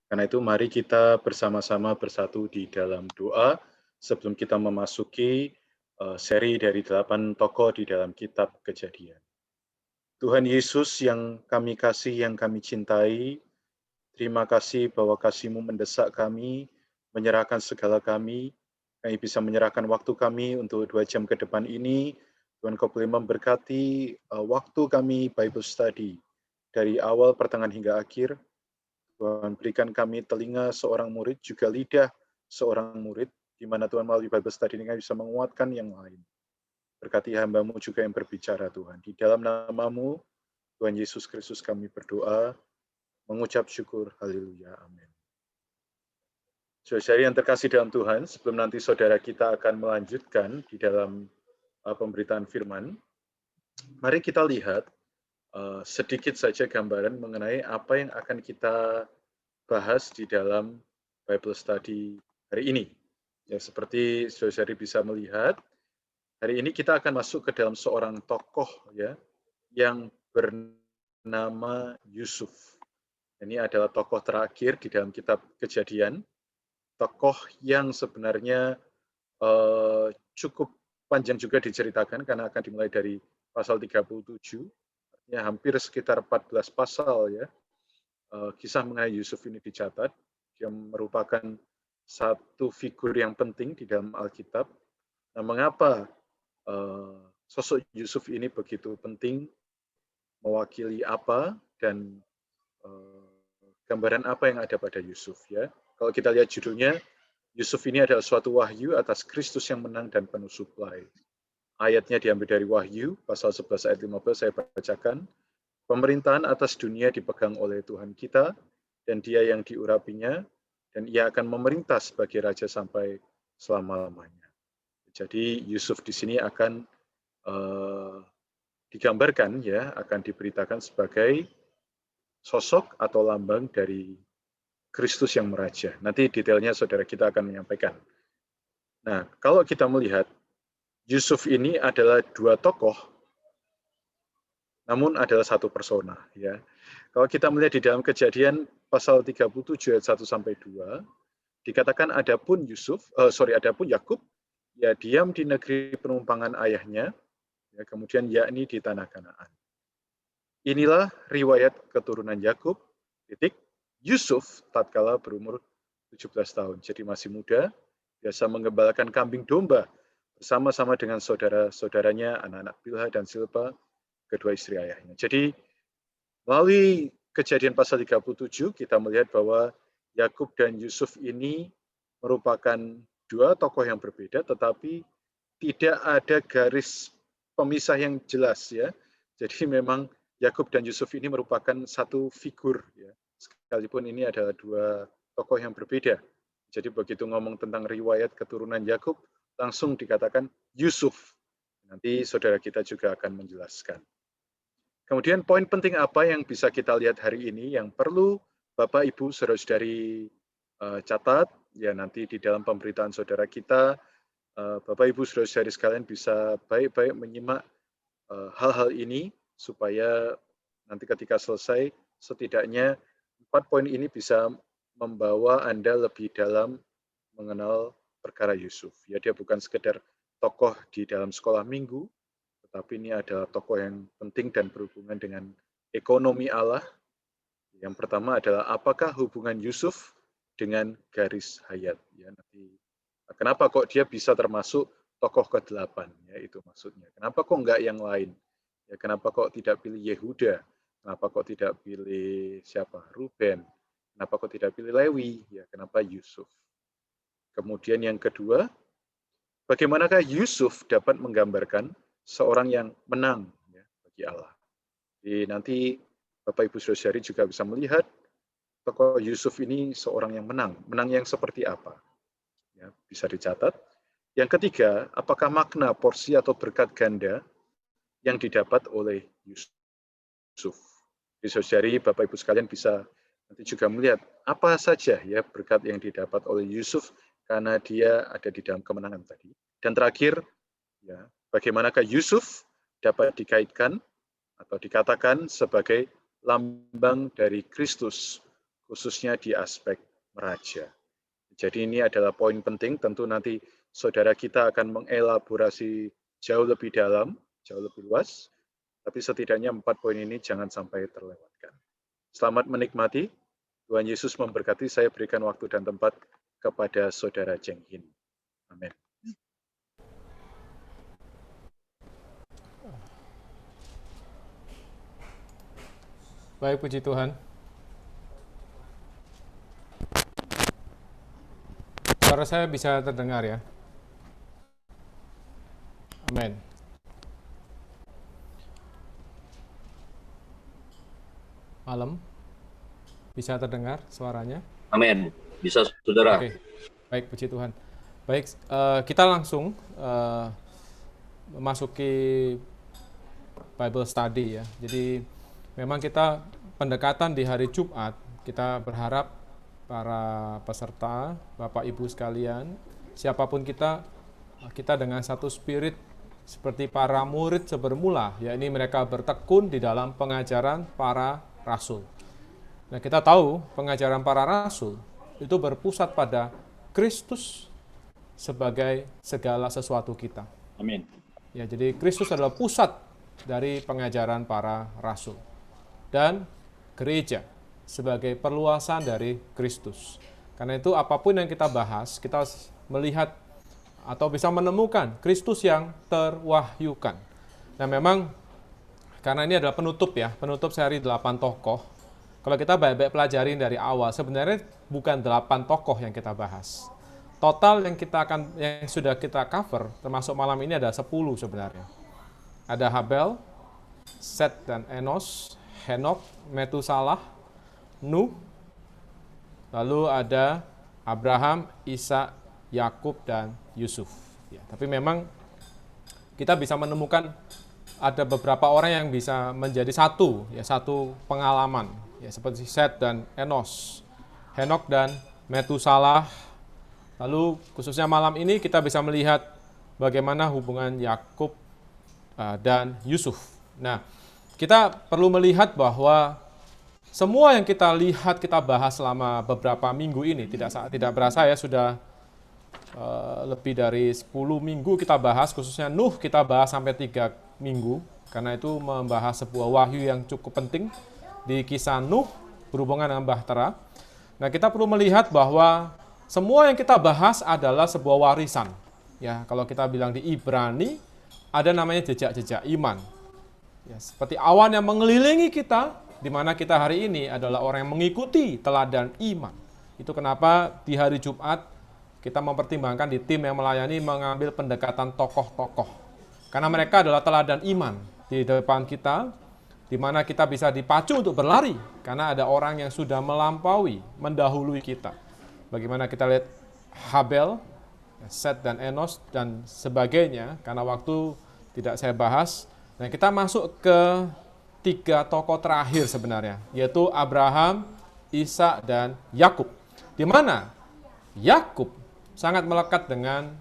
Karena itu mari kita bersama-sama bersatu di dalam doa sebelum kita memasuki seri dari 8 tokoh di dalam kitab Kejadian. Tuhan Yesus yang kami kasih, yang kami cintai, terima kasih bahwa kasih-Mu mendesak kami, menyerahkan segala kami bisa menyerahkan waktu kami untuk 2 jam ke depan ini. Tuhan Kau boleh memberkati waktu kami Bible study dari awal, pertengahan hingga akhir. Tuhan berikan kami telinga seorang murid, juga lidah seorang murid, di mana Tuhan melalui Bible study ini bisa menguatkan yang lain. Berkati hamba-Mu juga yang berbicara Tuhan. Di dalam nama-Mu, Tuhan Yesus Kristus kami berdoa, mengucap syukur, haleluya, amin. Saudara yang terkasih dalam Tuhan, sebelum nanti saudara kita akan melanjutkan di dalam pemberitaan firman, mari kita lihat sedikit saja gambaran mengenai apa yang akan kita bahas di dalam Bible study hari ini. Ya, seperti saudara bisa melihat, hari ini kita akan masuk ke dalam seorang tokoh ya yang bernama Yusuf. Ini adalah tokoh terakhir di dalam kitab Kejadian, tokoh yang sebenarnya cukup panjang juga diceritakan karena akan dimulai dari pasal 37, ya hampir sekitar 14 pasal ya. Kisah mengenai Yusuf ini dicatat, dia merupakan satu figur yang penting di dalam Alkitab. Nah, mengapa sosok Yusuf ini begitu penting, mewakili apa, dan gambaran apa yang ada pada Yusuf ya. Kalau kita lihat judulnya, Yusuf ini adalah suatu wahyu atas Kristus yang menang dan penuh suplai. Ayatnya diambil dari Wahyu, pasal 11 ayat 15, saya bacakan. Pemerintahan atas dunia dipegang oleh Tuhan kita, dan Dia yang diurapinya, dan Ia akan memerintah sebagai Raja sampai selama-lamanya. Jadi Yusuf di sini akan digambarkan ya, akan diberitakan sebagai sosok atau lambang dari Kristus yang meraja. Nanti detailnya saudara kita akan menyampaikan. Nah, kalau kita melihat Yusuf ini adalah dua tokoh, namun adalah satu persona. Ya. Kalau kita melihat di dalam Kejadian pasal 37 ayat 1 sampai 2, dikatakan adapun Yakub, ya diam di negeri penumpangan ayahnya, ya, kemudian yakni di tanah Kanaan. Inilah riwayat keturunan Yakub, Yusuf tatkala berumur 17 tahun, jadi masih muda, biasa menggembalakan kambing domba bersama-sama dengan saudara-saudaranya, anak-anak Bilha dan Silpa, kedua istri ayahnya. Jadi melalui Kejadian pasal 37 kita melihat bahwa Yakub dan Yusuf ini merupakan dua tokoh yang berbeda, tetapi tidak ada garis pemisah yang jelas ya. Jadi memang Yakub dan Yusuf ini merupakan satu figur ya. Sekalipun ini adalah dua tokoh yang berbeda. Jadi begitu ngomong tentang riwayat keturunan Yakub, langsung dikatakan Yusuf. Nanti saudara kita juga akan menjelaskan. Kemudian poin penting apa yang bisa kita lihat hari ini yang perlu Bapak, Ibu, saudara-saudari catat, ya nanti di dalam pemberitaan saudara kita, Bapak, Ibu, saudara-saudari sekalian bisa baik-baik menyimak hal-hal ini supaya nanti ketika selesai setidaknya 4 poin ini bisa membawa Anda lebih dalam mengenal perkara Yusuf. Ya, dia bukan sekedar tokoh di dalam sekolah minggu, tetapi ini adalah tokoh yang penting dan berhubungan dengan ekonomi Allah. Yang pertama adalah apakah hubungan Yusuf dengan garis hayat. Ya, nanti kenapa kok dia bisa termasuk tokoh ke-8, ya itu maksudnya. Kenapa kok enggak yang lain? Ya, kenapa kok tidak pilih Yehuda? Kenapa kok tidak pilih siapa? Ruben. Kenapa kok tidak pilih Lewi? Ya, kenapa Yusuf? Kemudian yang kedua, bagaimanakah Yusuf dapat menggambarkan seorang yang menang ya, bagi Allah? Jadi nanti Bapak Ibu Saudari juga bisa melihat tokoh Yusuf ini seorang yang menang. Menang yang seperti apa? Ya, bisa dicatat. Yang ketiga, apakah makna porsi atau berkat ganda yang didapat oleh Yusuf? Di saudari Bapak Ibu sekalian bisa nanti juga melihat apa saja ya berkat yang didapat oleh Yusuf karena dia ada di dalam kemenangan tadi. Dan terakhir, ya, bagaimanakah Yusuf dapat dikaitkan atau dikatakan sebagai lambang dari Kristus, khususnya di aspek meraja. Jadi ini adalah poin penting, tentu nanti saudara kita akan mengelaborasi jauh lebih dalam, jauh lebih luas, tapi setidaknya 4 poin ini jangan sampai terlewatkan. Selamat menikmati, Tuhan Yesus memberkati. Saya berikan waktu dan tempat kepada saudara Cheng Hin. Amin. Baik, puji Tuhan. Suara saya bisa terdengar ya? Amin. Malam, bisa terdengar suaranya? Amin. Bisa, saudara. Oke, baik, puji Tuhan. Baik, kita langsung memasuki Bible study ya. Jadi memang kita pendekatan di hari Jumat, kita berharap para peserta, Bapak Ibu sekalian, siapapun kita dengan satu spirit seperti para murid sebermula, yakni mereka bertekun di dalam pengajaran para rasul. Nah, kita tahu pengajaran para rasul itu berpusat pada Kristus sebagai segala sesuatu kita. Amin. Ya, jadi Kristus adalah pusat dari pengajaran para rasul. Dan gereja sebagai perluasan dari Kristus. Karena itu apapun yang kita bahas, kita melihat atau bisa menemukan Kristus yang terwahyukan. Nah, memang karena ini adalah penutup ya, penutup seri 8 tokoh. Kalau kita baik-baik pelajarin dari awal, sebenarnya bukan 8 tokoh yang kita bahas. Total yang sudah kita cover, termasuk malam ini ada 10 sebenarnya. Ada Habel, Set dan Enos, Henok, Metusalah, Nuh, lalu ada Abraham, Ishak, Yakub dan Yusuf. Ya, tapi memang kita bisa menemukan ada beberapa orang yang bisa menjadi satu pengalaman, ya seperti Set dan Enos, Henok dan Metusalah. Lalu khususnya malam ini kita bisa melihat bagaimana hubungan Yakub dan Yusuf. Nah, kita perlu melihat bahwa semua yang kita lihat, kita bahas selama beberapa minggu ini, tidak berasa ya, sudah lebih dari 10 minggu kita bahas, khususnya Nuh kita bahas sampai 3 minggu, karena itu membahas sebuah wahyu yang cukup penting di kisah Nuh berhubungan dengan Bahtera. Nah, kita perlu melihat bahwa semua yang kita bahas adalah sebuah warisan. Ya, kalau kita bilang di Ibrani, ada namanya jejak-jejak iman. Ya, seperti awan yang mengelilingi kita, di mana kita hari ini adalah orang yang mengikuti teladan iman. Itu kenapa di hari Jumat kita mempertimbangkan di tim yang melayani mengambil pendekatan tokoh-tokoh. Karena mereka adalah teladan iman di depan kita, di mana kita bisa dipacu untuk berlari, karena ada orang yang sudah melampaui, mendahului kita. Bagaimana kita lihat Habel, Set dan Enos dan sebagainya, karena waktu tidak saya bahas. Nah, kita masuk ke 3 tokoh terakhir sebenarnya, yaitu Abraham, Ishak dan Yakub. Di mana Yakub sangat melekat dengan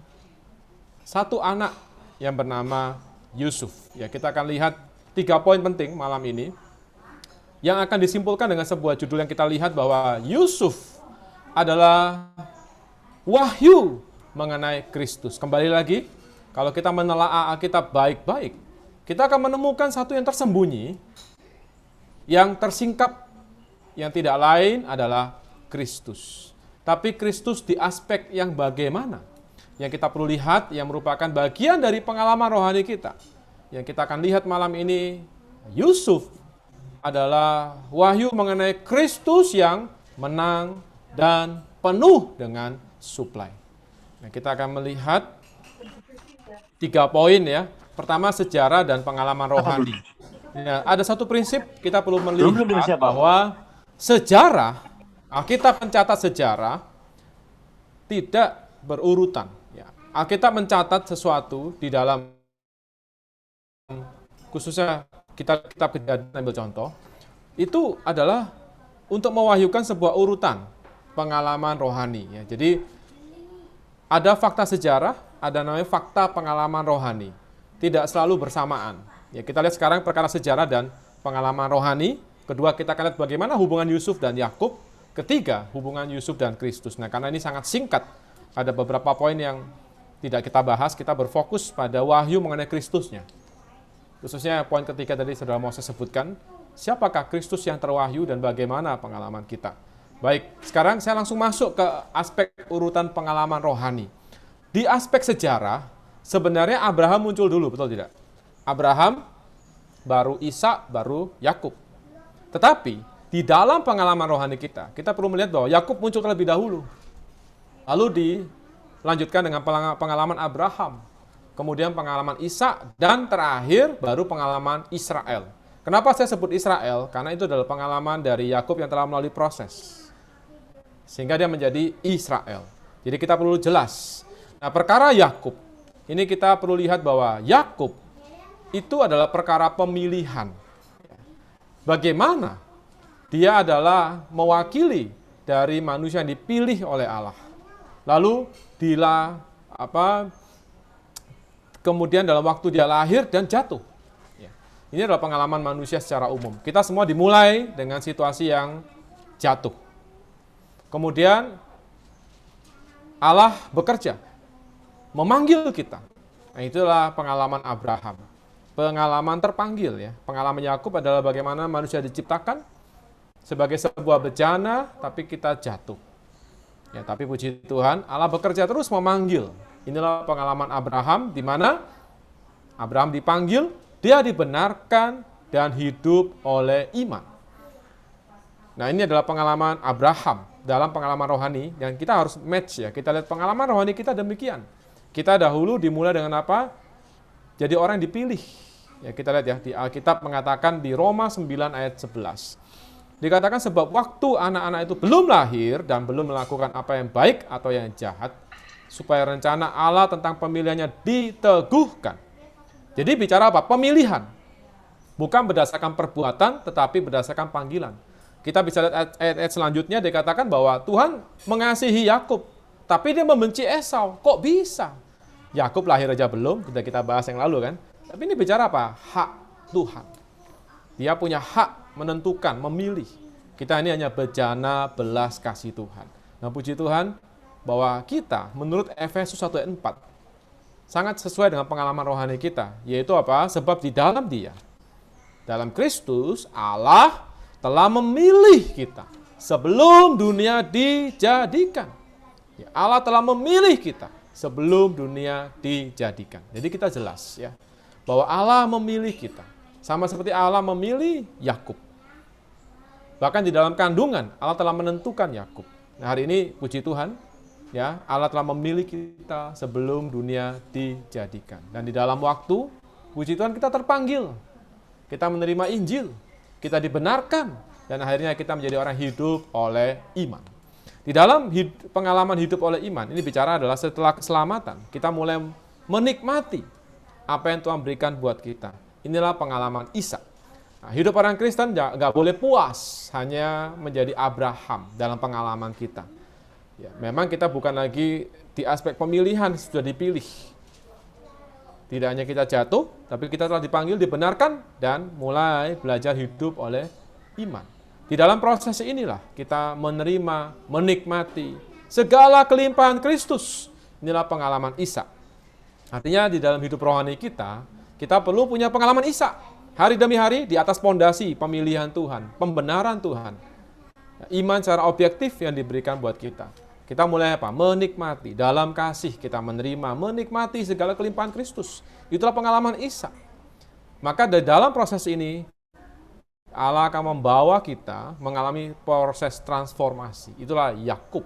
satu anak yang bernama Yusuf. Ya, kita akan lihat 3 poin penting malam ini yang akan disimpulkan dengan sebuah judul yang kita lihat bahwa Yusuf adalah wahyu mengenai Kristus. Kembali lagi, kalau kita menelaah Alkitab baik-baik, kita akan menemukan satu yang tersembunyi, yang tersingkap, yang tidak lain adalah Kristus. Tapi Kristus di aspek yang bagaimana? Yang kita perlu lihat, yang merupakan bagian dari pengalaman rohani kita. Yang kita akan lihat malam ini, Yusuf adalah wahyu mengenai Kristus yang menang dan penuh dengan suplai. Nah, kita akan melihat 3 poin ya. Pertama, sejarah dan pengalaman rohani. Ya, ada satu prinsip kita perlu melihat bahwa sejarah, Alkitab mencatat sejarah tidak berurutan. Ya, Alkitab mencatat sesuatu di dalam, khususnya kitab Kejadian, ambil contoh, itu adalah untuk mewahyukan sebuah urutan pengalaman rohani. Ya. Jadi ada fakta sejarah, ada namanya fakta pengalaman rohani. Tidak selalu bersamaan. Ya, kita lihat sekarang perkara sejarah dan pengalaman rohani. Kedua, kita akan lihat bagaimana hubungan Yusuf dan Yakub. ketiga, hubungan Yusuf dan Kristus. Nah, karena ini sangat singkat, ada beberapa poin yang tidak kita bahas, kita berfokus pada wahyu mengenai Kristusnya. Khususnya poin ketiga tadi Saudara Moses sebutkan, siapakah Kristus yang terwahyu dan bagaimana pengalaman kita. Baik, sekarang saya langsung masuk ke aspek urutan pengalaman rohani. Di aspek sejarah, sebenarnya Abraham muncul dulu, betul tidak? Abraham, baru Ishak, baru Yakub. Tetapi, di dalam pengalaman rohani kita perlu melihat bahwa Yakub muncul terlebih dahulu. Lalu dilanjutkan dengan pengalaman Abraham, kemudian pengalaman Ishak, dan terakhir baru pengalaman Israel. Kenapa saya sebut Israel? Karena itu adalah pengalaman dari Yakub yang telah melalui proses. Sehingga dia menjadi Israel. Jadi kita perlu jelas. Nah, perkara Yakub, ini kita perlu lihat bahwa Yakub itu adalah perkara pemilihan. Bagaimana dia adalah mewakili dari manusia yang dipilih oleh Allah. Lalu kemudian dalam waktu dia lahir dan jatuh. Ini adalah pengalaman manusia secara umum. Kita semua dimulai dengan situasi yang jatuh. Kemudian Allah bekerja, memanggil kita. Nah, itulah pengalaman Abraham. Pengalaman terpanggil ya. Pengalaman Yakub adalah bagaimana manusia diciptakan sebagai sebuah bejana, tapi kita jatuh. Ya, tapi puji Tuhan, Allah bekerja terus memanggil. Inilah pengalaman Abraham, di mana Abraham dipanggil, dia dibenarkan dan hidup oleh iman. Nah, ini adalah pengalaman Abraham dalam pengalaman rohani, dan kita harus match ya. Kita lihat pengalaman rohani kita demikian. Kita dahulu dimulai dengan apa? Jadi orang yang dipilih. Ya, kita lihat ya, di Alkitab mengatakan di Roma 9 ayat 11. Dikatakan sebab waktu anak-anak itu belum lahir dan belum melakukan apa yang baik atau yang jahat, supaya rencana Allah tentang pemilihannya diteguhkan. Jadi bicara apa? Pemilihan. Bukan berdasarkan perbuatan, tetapi berdasarkan panggilan. Kita bisa lihat ayat-ayat selanjutnya, dikatakan bahwa Tuhan mengasihi Yakub, tapi dia membenci Esau. Kok bisa? Yakub lahir aja belum, kita bahas yang lalu kan. Tapi ini bicara apa? Hak Tuhan. Dia punya hak menentukan, memilih. Kita ini hanya bejana belas kasih Tuhan. Nah, puji Tuhan bahwa kita menurut Efesus 1 ayat 4 sangat sesuai dengan pengalaman rohani kita, yaitu apa? Sebab di dalam Dia, dalam Kristus, Allah telah memilih kita sebelum dunia dijadikan. Ya, Allah telah memilih kita sebelum dunia dijadikan. Jadi kita jelas ya, bahwa Allah memilih kita. Sama seperti Allah memilih Yakub. Bahkan di dalam kandungan, Allah telah menentukan Yakub. Nah, hari ini puji Tuhan, ya, Allah telah memilih kita sebelum dunia dijadikan. Dan di dalam waktu, puji Tuhan kita terpanggil. Kita menerima Injil. Kita dibenarkan. Dan akhirnya kita menjadi orang hidup oleh iman. Di dalam pengalaman hidup oleh iman, ini bicara adalah setelah keselamatan, kita mulai menikmati apa yang Tuhan berikan buat kita. Inilah pengalaman Ishak. Nah, hidup orang Kristen nggak boleh puas hanya menjadi Abraham dalam pengalaman kita. Ya, memang kita bukan lagi di aspek pemilihan, sudah dipilih. Tidak hanya kita jatuh, tapi kita telah dipanggil, dibenarkan, dan mulai belajar hidup oleh iman. Di dalam proses inilah kita menerima, menikmati segala kelimpahan Kristus. Inilah pengalaman Ishak. Artinya di dalam hidup rohani kita perlu punya pengalaman Ishak. Hari demi hari di atas pondasi pemilihan Tuhan, pembenaran Tuhan. Iman secara objektif yang diberikan buat kita. Kita mulai apa? Menikmati. Dalam kasih kita menerima, menikmati segala kelimpahan Kristus. Itulah pengalaman Ishak. Maka di dalam proses ini, Allah akan membawa kita mengalami proses transformasi. Itulah Yakub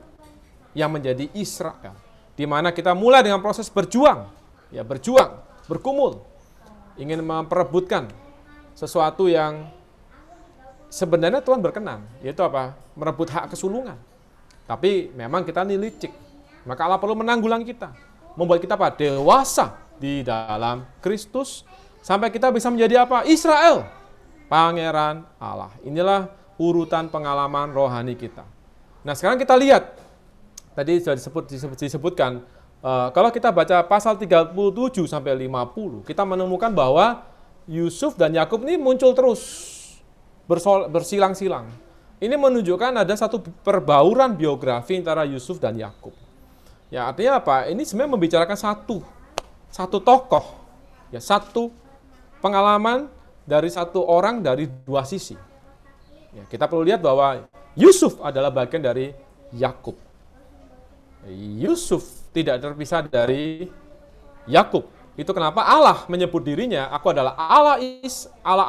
yang menjadi Israel. Di mana kita mulai dengan proses berjuang. Ya, berjuang, berkumul. Ingin memperebutkan sesuatu yang sebenarnya Tuhan berkenan. Yaitu apa? Merebut hak kesulungan. Tapi memang kita ini licik. Maka Allah perlu menanggulangi kita. Membuat kita apa? Dewasa di dalam Kristus. Sampai kita bisa menjadi apa? Israel. Pangeran Allah. Inilah urutan pengalaman rohani kita. Nah, sekarang kita lihat. Tadi sudah disebutkan. Kalau kita baca pasal 37 sampai 50, kita menemukan bahwa Yusuf dan Yakub ini muncul terus. Bersilang-silang. Ini menunjukkan ada satu perbauran biografi antara Yusuf dan Yakub. Ya, artinya apa? Ini sebenarnya membicarakan satu tokoh, ya, satu pengalaman dari satu orang dari dua sisi. Ya, kita perlu lihat bahwa Yusuf adalah bagian dari Yakub. Yusuf tidak terpisah dari Yakub. Itu kenapa Allah menyebut dirinya, aku adalah Allah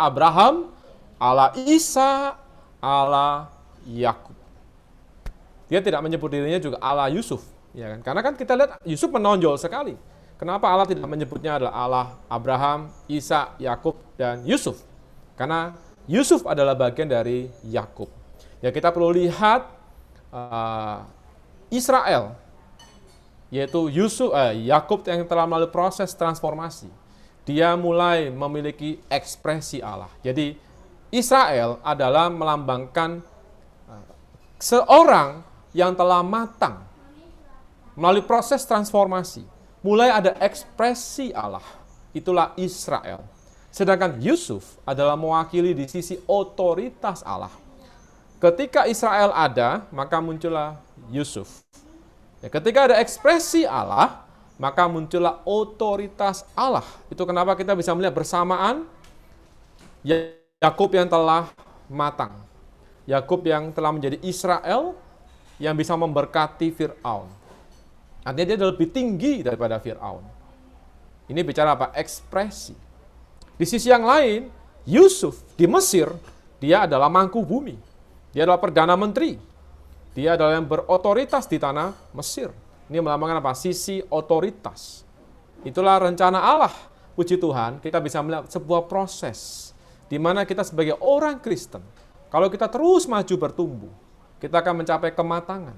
Abraham, Allah Isa, Allah Yakub. Dia tidak menyebut dirinya juga Allah Yusuf, ya kan? Karena kan kita lihat Yusuf menonjol sekali. Kenapa Allah tidak menyebutnya adalah Allah Abraham, Isa, Yakub, dan Yusuf? Karena Yusuf adalah bagian dari Yakub. Ya, kita perlu lihat Israel, yaitu Yakub yang telah melalui proses transformasi. Dia mulai memiliki ekspresi Allah. Jadi Israel adalah melambangkan seorang yang telah matang melalui proses transformasi. Mulai ada ekspresi Allah. Itulah Israel. Sedangkan Yusuf adalah mewakili di sisi otoritas Allah. Ketika Israel ada, maka muncullah Yusuf. Ya, ketika ada ekspresi Allah, maka muncullah otoritas Allah. Itu kenapa kita bisa melihat bersamaan Yakub yang telah matang. Yakub yang telah menjadi Israel yang bisa memberkati Fir'aun. Artinya dia lebih tinggi daripada Fir'aun. Ini bicara apa? Ekspresi. Di sisi yang lain, Yusuf di Mesir, dia adalah mangku bumi. Dia adalah Perdana Menteri. Dia adalah yang berotoritas di tanah Mesir. Ini melambangkan apa? Sisi otoritas. Itulah rencana Allah. Puji Tuhan, kita bisa melihat sebuah proses di mana kita sebagai orang Kristen, kalau kita terus maju bertumbuh, kita akan mencapai kematangan.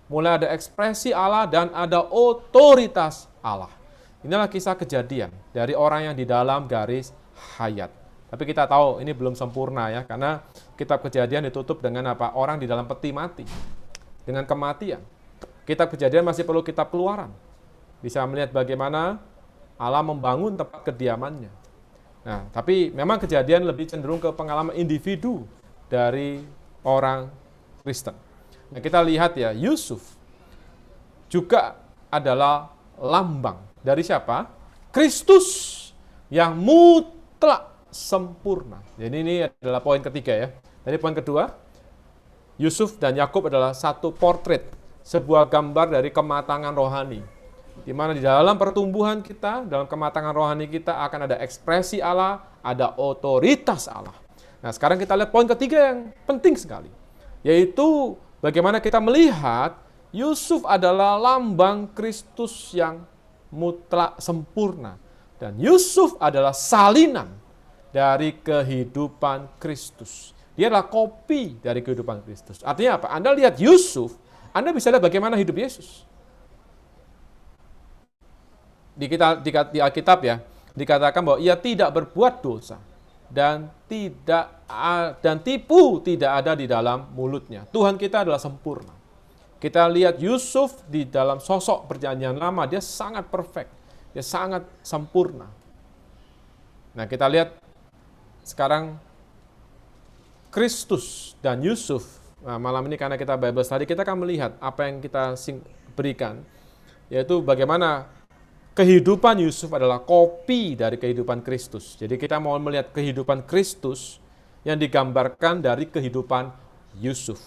Mulai ada ekspresi Allah dan ada otoritas Allah. Inilah kisah kejadian dari orang yang di dalam garis hayat. Tapi kita tahu ini belum sempurna ya, karena kitab Kejadian ditutup dengan apa? Orang di dalam peti mati, dengan kematian. Kitab Kejadian masih perlu kitab Keluaran. Bisa melihat bagaimana Allah membangun tempat kediamannya. Nah, tapi memang Kejadian lebih cenderung ke pengalaman individu dari orang Kristen. Nah, kita lihat ya, Yusuf juga adalah lambang dari siapa? Kristus yang mutlak sempurna. Jadi ini adalah poin ketiga ya. Jadi poin kedua, Yusuf dan Yakub adalah satu portret, sebuah gambar dari kematangan rohani. Di mana di dalam pertumbuhan kita, dalam kematangan rohani kita akan ada ekspresi Allah, ada otoritas Allah. Nah, sekarang kita lihat poin ketiga yang penting sekali, yaitu bagaimana kita melihat Yusuf adalah lambang Kristus yang mutlak sempurna. Dan Yusuf adalah salinan dari kehidupan Kristus. Dia adalah kopi dari kehidupan Kristus. Artinya apa? Anda lihat Yusuf, Anda bisa lihat bagaimana hidup Yesus. Di Alkitab ya, dikatakan bahwa ia tidak berbuat dosa dan tipu tidak ada di dalam mulutnya. Tuhan kita adalah sempurna. Kita lihat Yusuf di dalam sosok Perjanjian Lama, dia sangat perfect, dia sangat sempurna. Nah, kita lihat sekarang Kristus dan Yusuf. Nah, malam ini karena kita Bible study, kita akan melihat apa yang kita berikan, yaitu bagaimana kehidupan Yusuf adalah kopi dari kehidupan Kristus. Jadi kita mau melihat kehidupan Kristus yang digambarkan dari kehidupan Yusuf.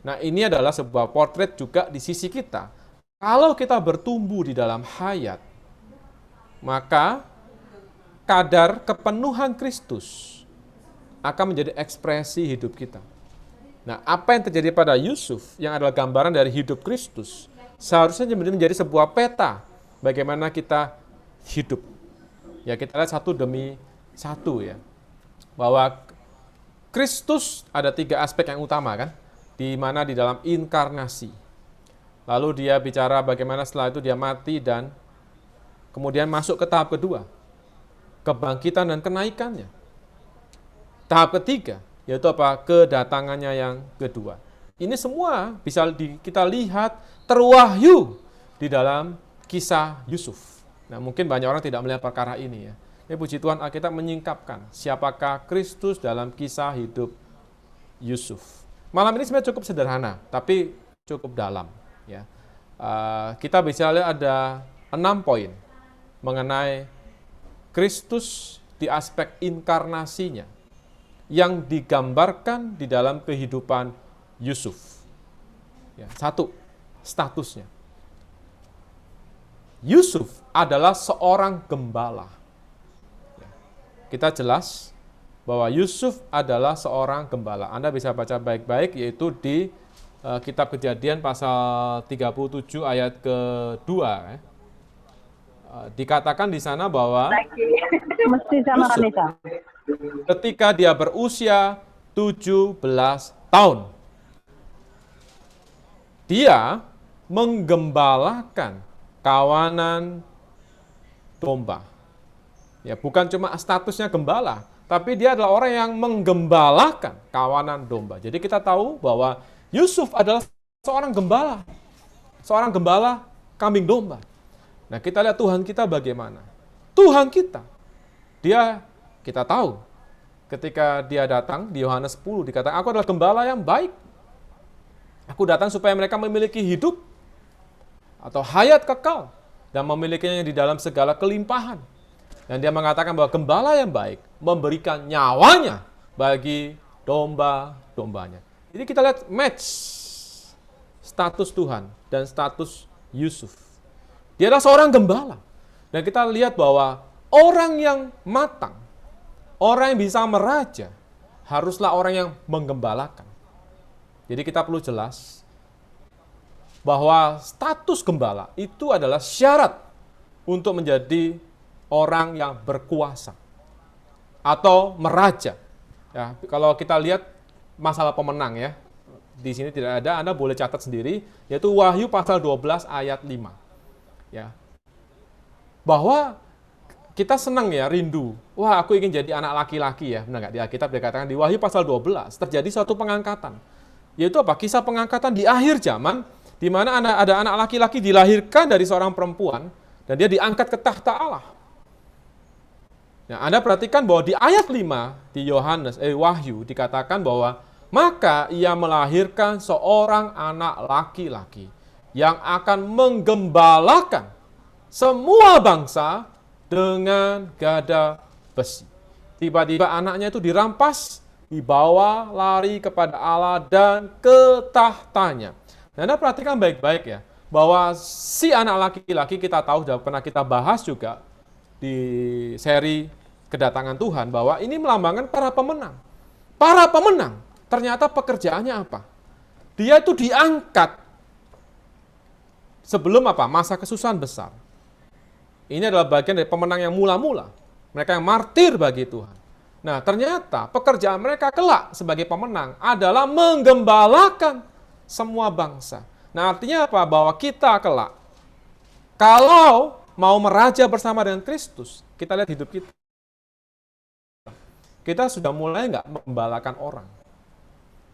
Nah, ini adalah sebuah potret juga di sisi kita. Kalau kita bertumbuh di dalam hayat, maka kadar kepenuhan Kristus akan menjadi ekspresi hidup kita. Nah, apa yang terjadi pada Yusuf yang adalah gambaran dari hidup Kristus, seharusnya menjadi sebuah peta bagaimana kita hidup. Ya, kita lihat satu demi satu ya. Bahwa Kristus ada 3 aspek yang utama kan, di mana di dalam inkarnasi. Lalu dia bicara bagaimana setelah itu dia mati dan kemudian masuk ke tahap kedua, kebangkitan dan kenaikannya. Tahap ketiga, yaitu apa? Kedatangannya yang kedua. Ini semua bisa kita lihat terwahyu di dalam kisah Yusuf. Nah, mungkin banyak orang tidak melihat perkara ini ya. Ini puji Tuhan, Alkitab menyingkapkan siapakah Kristus dalam kisah hidup Yusuf. Malam ini sebenarnya cukup sederhana, tapi cukup dalam. Ya. Kita bisa lihat ada 6 poin mengenai Kristus di aspek inkarnasinya yang digambarkan di dalam kehidupan Yusuf. Ya, 1, statusnya. Yusuf adalah seorang gembala. Ya, kita jelas bahwa Yusuf adalah seorang gembala. Anda bisa baca baik-baik, yaitu di kitab Kejadian pasal 37 ayat ke-2. Dikatakan di sana bahwa Yusuf, ketika dia berusia 17 tahun, dia menggembalakan kawanan domba. Ya, bukan cuma statusnya gembala, tapi dia adalah orang yang menggembalakan kawanan domba. Jadi kita tahu bahwa Yusuf adalah seorang gembala kambing domba. Nah, kita lihat Tuhan kita bagaimana. Tuhan kita, kita tahu ketika dia datang di Yohanes 10 dikatakan, aku adalah gembala yang baik. Aku datang supaya mereka memiliki hidup atau hayat kekal dan memilikinya di dalam segala kelimpahan. Dan dia mengatakan bahwa gembala yang baik memberikan nyawanya bagi domba-dombanya. Jadi kita lihat match status Tuhan dan status Yusuf. Dia adalah seorang gembala. Dan kita lihat bahwa orang yang matang, orang yang bisa meraja, haruslah orang yang menggembalakan. Jadi kita perlu jelas bahwa status gembala itu adalah syarat untuk menjadi orang yang berkuasa atau meraja. Ya, kalau kita lihat masalah pemenang ya, di sini tidak ada, Anda boleh catat sendiri, yaitu Wahyu pasal 12 ayat 5. Ya. Bahwa kita senang ya, rindu. Wah, aku ingin jadi anak laki-laki ya. Benar nggak? Di Alkitab dikatakan di Wahyu pasal 12 terjadi suatu pengangkatan. Yaitu apa? Kisah pengangkatan di akhir zaman, di mana ada anak laki-laki dilahirkan dari seorang perempuan, dan dia diangkat ke tahta Allah. Nah, Anda perhatikan bahwa di ayat 5 di Wahyu dikatakan bahwa maka ia melahirkan seorang anak laki-laki yang akan menggembalakan semua bangsa dengan gada besi. Tiba-tiba anaknya itu dirampas, dibawa lari kepada Allah dan ke tahtanya. Nah, Anda perhatikan baik-baik ya, bahwa si anak laki-laki kita tahu, sudah pernah kita bahas juga di seri kedatangan Tuhan, bahwa ini melambangkan para pemenang. Para pemenang, ternyata pekerjaannya apa? Dia itu diangkat sebelum apa? Masa kesusahan besar. Ini adalah bagian dari pemenang yang mula-mula. Mereka yang martir bagi Tuhan. Nah, ternyata pekerjaan mereka kelak sebagai pemenang adalah menggembalakan semua bangsa. Nah, artinya apa? Bahwa kita kelak, kalau mau meraja bersama dengan Kristus, kita lihat hidup kita. Kita sudah mulai nggak menggembalakan orang.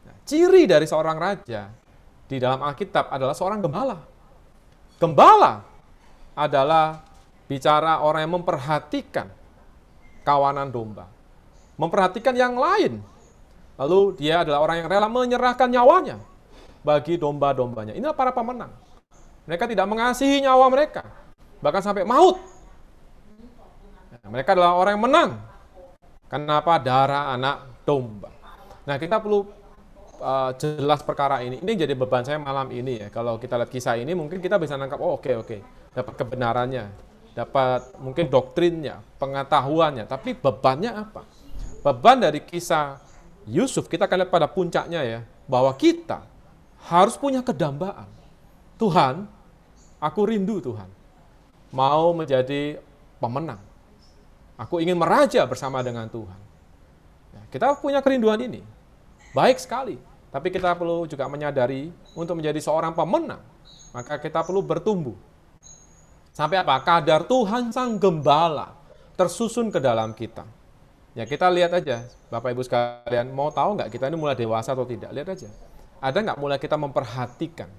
Nah, ciri dari seorang raja di dalam Alkitab adalah seorang gembala. Gembala adalah bicara orang yang memperhatikan kawanan domba. Memperhatikan yang lain. Lalu dia adalah orang yang rela menyerahkan nyawanya bagi domba-dombanya. Inilah para pemenang. Mereka tidak mengasihi nyawa mereka, bahkan sampai maut. Nah, mereka adalah orang yang menang. Kenapa? Darah anak domba. Nah, kita perlu jelas perkara ini. Ini jadi beban saya malam ini ya. Kalau kita lihat kisah ini, mungkin kita bisa nangkap, oh oke. Dapat kebenarannya, dapat mungkin doktrinnya, pengetahuannya. Tapi bebannya apa? Beban dari kisah Yusuf, kita akan lihat pada puncaknya ya, bahwa kita harus punya kedambaan. Tuhan, aku rindu Tuhan, mau menjadi pemenang. Aku ingin meraja bersama dengan Tuhan. Ya, kita punya kerinduan ini, baik sekali. Tapi kita perlu juga menyadari untuk menjadi seorang pemenang, maka kita perlu bertumbuh. Sampai apa? Kadar Tuhan Sang Gembala tersusun ke dalam kita. Ya, kita lihat aja, Bapak Ibu sekalian, mau tahu nggak kita ini mulai dewasa atau tidak? Lihat aja. Ada nggak mulai kita memperhatikan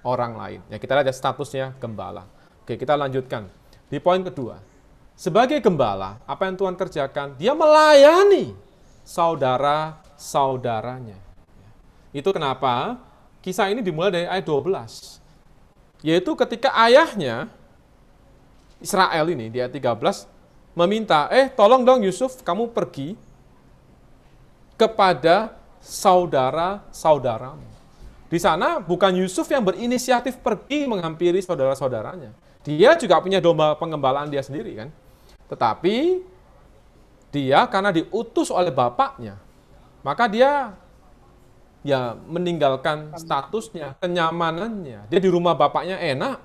orang lain? Ya, kita lihat aja statusnya gembala. Oke, kita lanjutkan. Di poin kedua, sebagai gembala, apa yang Tuhan kerjakan? Dia melayani saudara-saudaranya. Itu kenapa kisah ini dimulai dari ayat 12. Yaitu ketika ayahnya, Israel ini di ayat 13, meminta, tolong dong Yusuf, kamu pergi kepada saudara-saudaramu. Di sana bukan Yusuf yang berinisiatif pergi menghampiri saudara-saudaranya. Dia juga punya domba pengembalaan dia sendiri kan. Tetapi dia karena diutus oleh bapaknya, maka dia ya meninggalkan statusnya, kenyamanannya. Dia di rumah bapaknya enak,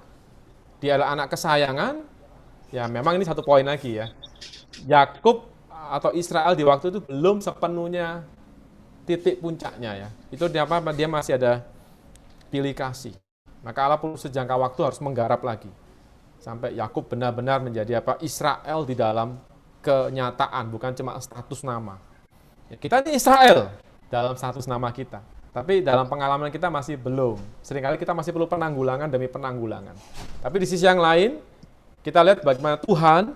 dia adalah anak kesayangan. Ya memang ini satu poin lagi ya. Yakub atau Israel di waktu itu belum sepenuhnya titik puncaknya ya. Itu dia masih ada pilih kasih. Maka Allah perlu sejangka waktu harus menggarap lagi. Sampai Yakub benar-benar menjadi Israel di dalam kenyataan, bukan cuma status nama. Ya, kita ini Israel dalam status nama kita. Tapi dalam pengalaman kita masih belum. Seringkali kita masih perlu penanggulangan demi penanggulangan. Tapi di sisi yang lain, kita lihat bagaimana Tuhan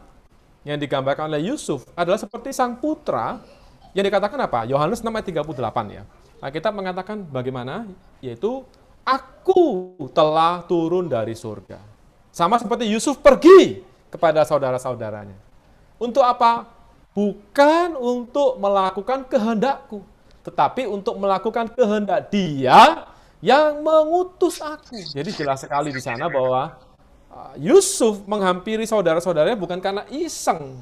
yang digambarkan oleh Yusuf adalah seperti sang putra yang dikatakan apa? Yohanes 6 ayat 38 ya. Nah, kita mengatakan bagaimana? Yaitu, aku telah turun dari surga. Sama seperti Yusuf pergi kepada saudara-saudaranya. Untuk apa? Bukan untuk melakukan kehendakku, tetapi untuk melakukan kehendak Dia yang mengutus aku. Jadi jelas sekali di sana bahwa Yusuf menghampiri saudara-saudaranya bukan karena iseng,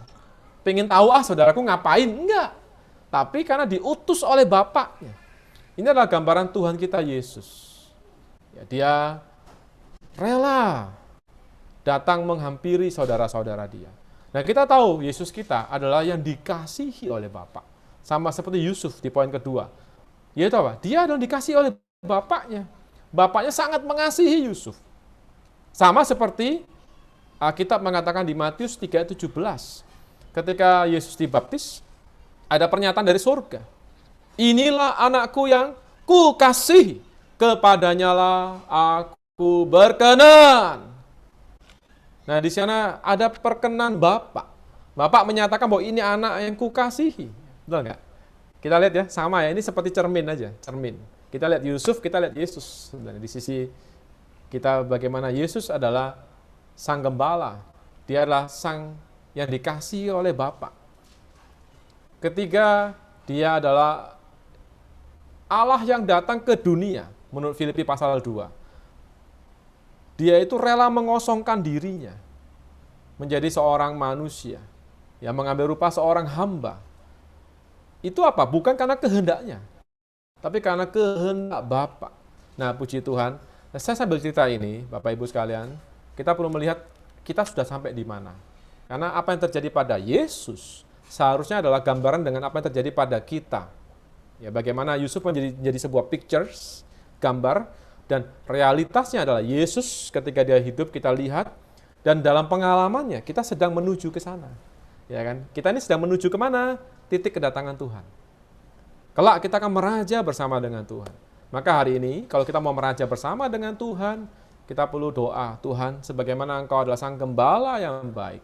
pengen tahu saudaraku ngapain, enggak. Tapi karena diutus oleh Bapaknya. Ini adalah gambaran Tuhan kita Yesus. Ya, dia rela datang menghampiri saudara-saudara dia. Nah, kita tahu Yesus kita adalah yang dikasihi oleh Bapa. Sama seperti Yusuf di poin kedua. Yaitu apa? Dia adalah dikasihi oleh Bapaknya. Bapaknya sangat mengasihi Yusuf. Sama seperti Alkitab mengatakan di Matius 3:17. Ketika Yesus dibaptis, ada pernyataan dari surga. Inilah anakku yang kukasihi, kepadanya lah aku berkenan. Nah, di sana ada perkenan Bapak. Bapak menyatakan bahwa ini anak yang kukasihi. Betul nggak? Kita lihat ya, sama ya. Ini seperti cermin aja, cermin. Kita lihat Yusuf, kita lihat Yesus. Di sisi kita bagaimana Yesus adalah sang gembala. Dia adalah sang yang dikasihi oleh Bapak. Ketiga, dia adalah Allah yang datang ke dunia, menurut Filipi pasal 2. Dia itu rela mengosongkan dirinya, menjadi seorang manusia, yang mengambil rupa seorang hamba. Itu apa? Bukan karena kehendaknya, tapi karena kehendak Bapa. Nah, puji Tuhan. Nah, saya sambil cerita ini, Bapak Ibu sekalian, kita perlu melihat kita sudah sampai di mana. Karena apa yang terjadi pada Yesus seharusnya adalah gambaran dengan apa yang terjadi pada kita. Ya, bagaimana Yusuf menjadi sebuah pictures, gambar, dan realitasnya adalah Yesus ketika dia hidup kita lihat, dan dalam pengalamannya kita sedang menuju ke sana. Ya kan? Kita ini sedang menuju kemana? Titik kedatangan Tuhan. Kelak kita akan meraja bersama dengan Tuhan. Maka hari ini kalau kita mau meraja bersama dengan Tuhan, kita perlu doa, Tuhan, sebagaimana Engkau adalah sang gembala yang baik.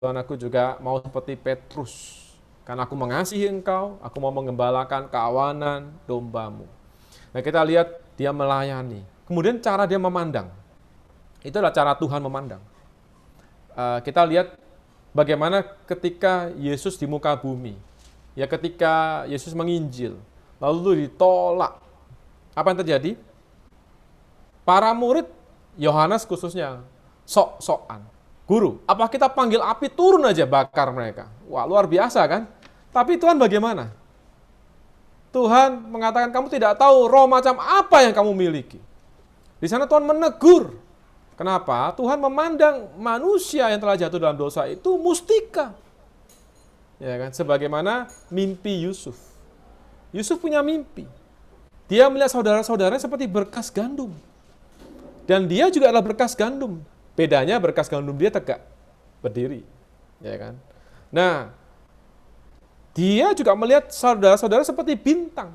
Tuhan, aku juga mau seperti Petrus. Karena aku mengasihi Engkau, aku mau mengembalakan kawanan dombamu. Nah, kita lihat dia melayani. Kemudian cara dia memandang. Itu adalah cara Tuhan memandang. Kita lihat bagaimana ketika Yesus di muka bumi. Ya, ketika Yesus menginjil, lalu ditolak. Apa yang terjadi? Para murid, Yohanes khususnya, sok-sokan. Guru, apa kita panggil api turun aja bakar mereka? Wah, luar biasa kan? Tapi Tuhan bagaimana? Tuhan mengatakan kamu tidak tahu roh macam apa yang kamu miliki. Di sana Tuhan menegur. Kenapa? Tuhan memandang manusia yang telah jatuh dalam dosa itu mustika. Ya kan? Sebagaimana mimpi Yusuf. Yusuf punya mimpi. Dia melihat saudara-saudaranya seperti berkas gandum. Dan dia juga adalah berkas gandum. Bedanya berkas gandum dia tegak berdiri, ya kan? Nah, dia juga melihat saudara-saudara seperti bintang.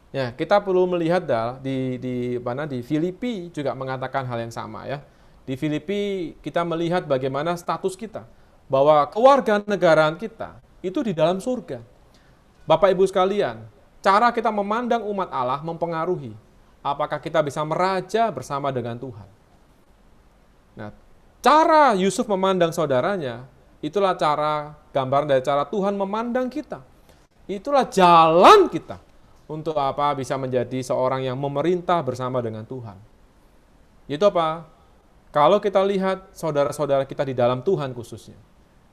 Ya, kita perlu melihat di Filipi juga mengatakan hal yang sama ya. Di Filipi kita melihat bagaimana status kita, bahwa kewarganegaraan kita itu di dalam surga. Bapak Ibu sekalian, cara kita memandang umat Allah mempengaruhi apakah kita bisa meraja bersama dengan Tuhan. Nah, cara Yusuf memandang saudaranya, itulah cara gambaran dari cara Tuhan memandang kita. Itulah jalan kita untuk apa bisa menjadi seorang yang memerintah bersama dengan Tuhan. Itu apa? Kalau kita lihat saudara-saudara kita di dalam Tuhan khususnya,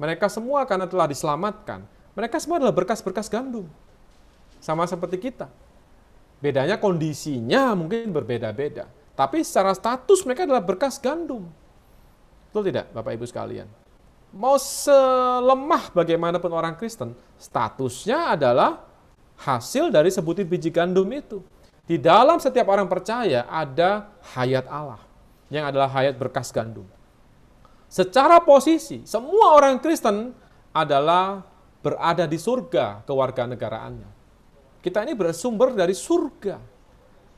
mereka semua karena telah diselamatkan, mereka semua adalah berkas-berkas gandum. Sama seperti kita. Bedanya kondisinya mungkin berbeda-beda. Tapi secara status mereka adalah berkas gandum. Betul tidak, Bapak Ibu sekalian? Mau selemah bagaimanapun orang Kristen, statusnya adalah hasil dari sebutir biji gandum itu. Di dalam setiap orang percaya ada hayat Allah, yang adalah hayat berkas gandum. Secara posisi, semua orang Kristen adalah berada di surga kewarganegaraannya. Kita ini bersumber dari surga.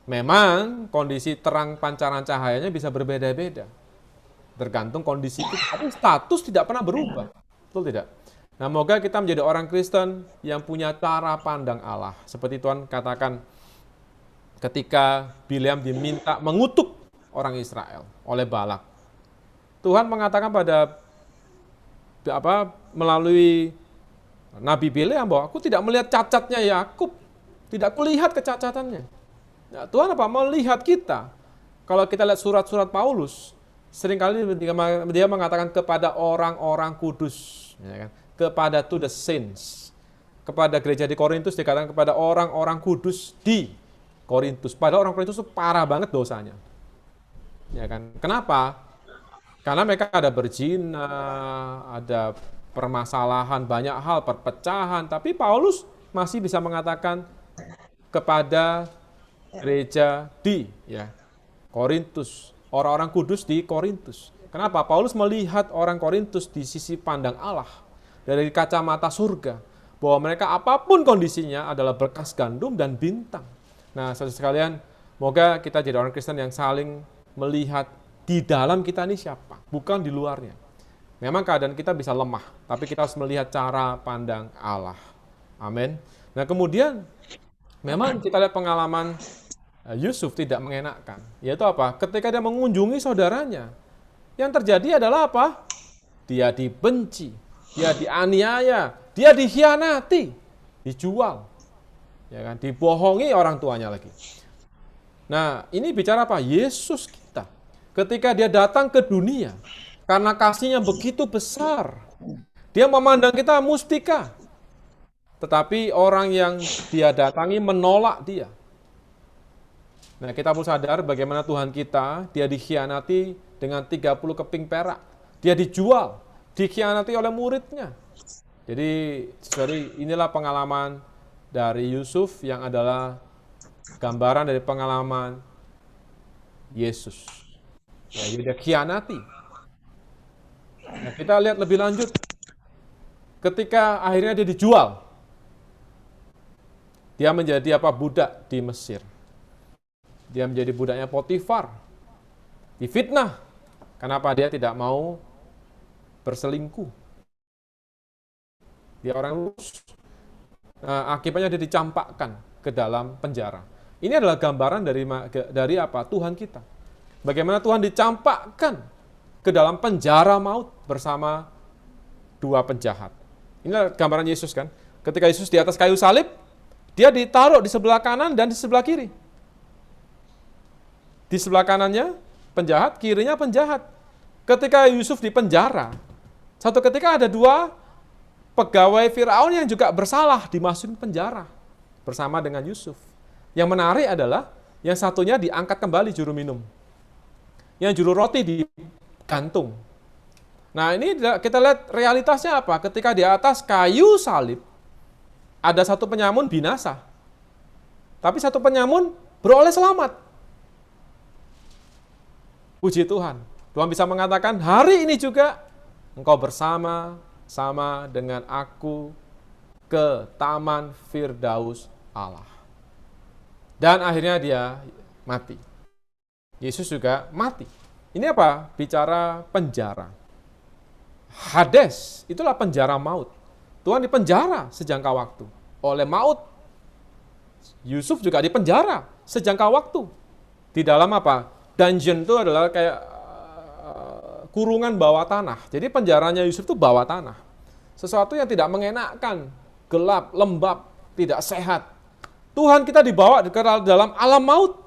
Memang kondisi terang pancaran cahayanya bisa berbeda-beda. Tergantung kondisi kita, tapi status tidak pernah berubah. Betul tidak? Nah, moga kita menjadi orang Kristen yang punya cara pandang Allah. Seperti Tuhan katakan ketika Bileam diminta mengutuk orang Israel oleh Balak. Tuhan mengatakan melalui Nabi Bileam bahwa aku tidak melihat cacatnya Yakub, tidak kulihat kecacatannya. Nah, Tuhan melihat kita. Kalau kita lihat surat-surat Paulus, seringkali dia mengatakan kepada orang-orang kudus, ya kan? Kepada to the saints. Kepada gereja di Korintus dikatakan kepada orang-orang kudus di Korintus. Padahal orang Korintus itu parah banget dosanya. Ya kan? Kenapa? Karena mereka ada berzina, ada permasalahan, banyak hal, perpecahan. Tapi Paulus masih bisa mengatakan kepada gereja di Korintus, orang-orang kudus di Korintus. Kenapa? Paulus melihat orang Korintus di sisi pandang Allah, dari kacamata surga, bahwa mereka apapun kondisinya adalah berkas gandum dan bintang. Nah, saudara sekalian, moga kita jadi orang Kristen yang saling melihat di dalam kita ini siapa, bukan di luarnya. Memang keadaan kita bisa lemah, tapi kita harus melihat cara pandang Allah. Amin. Nah, kemudian memang kita lihat pengalaman Yusuf tidak mengenakan. Yaitu apa? Ketika dia mengunjungi saudaranya, yang terjadi adalah apa? Dia dibenci, dia dianiaya, dia dikhianati, dijual, ya kan? Dibohongi orang tuanya lagi. Nah, ini bicara apa? Yesus kita. Ketika dia datang ke dunia, karena kasihnya begitu besar, dia memandang kita mustika. Tetapi orang yang dia datangi menolak dia. Nah, kita perlu sadar bagaimana Tuhan kita, dia dikhianati dengan 30 keping perak. Dia dijual, dikhianati oleh muridnya. Jadi, inilah pengalaman dari Yusuf yang adalah gambaran dari pengalaman Yesus. Ya, dia khianati. Nah, kita lihat lebih lanjut. Ketika akhirnya dia dijual, dia menjadi budak di Mesir. Dia menjadi budaknya Potifar. Difitnah. Kenapa dia tidak mau berselingkuh? Dia orang lurus. Nah, akibatnya dia dicampakkan ke dalam penjara. Ini adalah gambaran dari apa? Tuhan kita. Bagaimana Tuhan dicampakkan ke dalam penjara maut bersama dua penjahat. Inilah gambaran Yesus kan. Ketika Yesus di atas kayu salib, dia ditaruh di sebelah kanan dan di sebelah kiri. Di sebelah kanannya penjahat, kirinya penjahat. Ketika Yusuf di penjara, satu ketika ada dua pegawai Firaun yang juga bersalah dimasukin penjara bersama dengan Yusuf. Yang menarik adalah yang satunya diangkat kembali juru minum. Yang juru roti digantung. Nah, ini kita lihat realitasnya apa? Ketika di atas kayu salib ada satu penyamun binasa. Tapi satu penyamun beroleh selamat. Puji Tuhan. Tuhan bisa mengatakan, hari ini juga engkau bersama-sama dengan aku ke Taman Firdaus Allah. Dan akhirnya dia mati. Yesus juga mati. Ini apa? Bicara penjara. Hades, itulah penjara maut. Tuhan dipenjara sejangka waktu oleh maut. Yusuf juga dipenjara sejangka waktu. Di dalam apa? Dungeon itu adalah kayak kurungan bawah tanah. Jadi penjaranya Yusuf itu bawah tanah. Sesuatu yang tidak mengenakkan, gelap, lembab, tidak sehat. Tuhan kita dibawa ke dalam alam maut.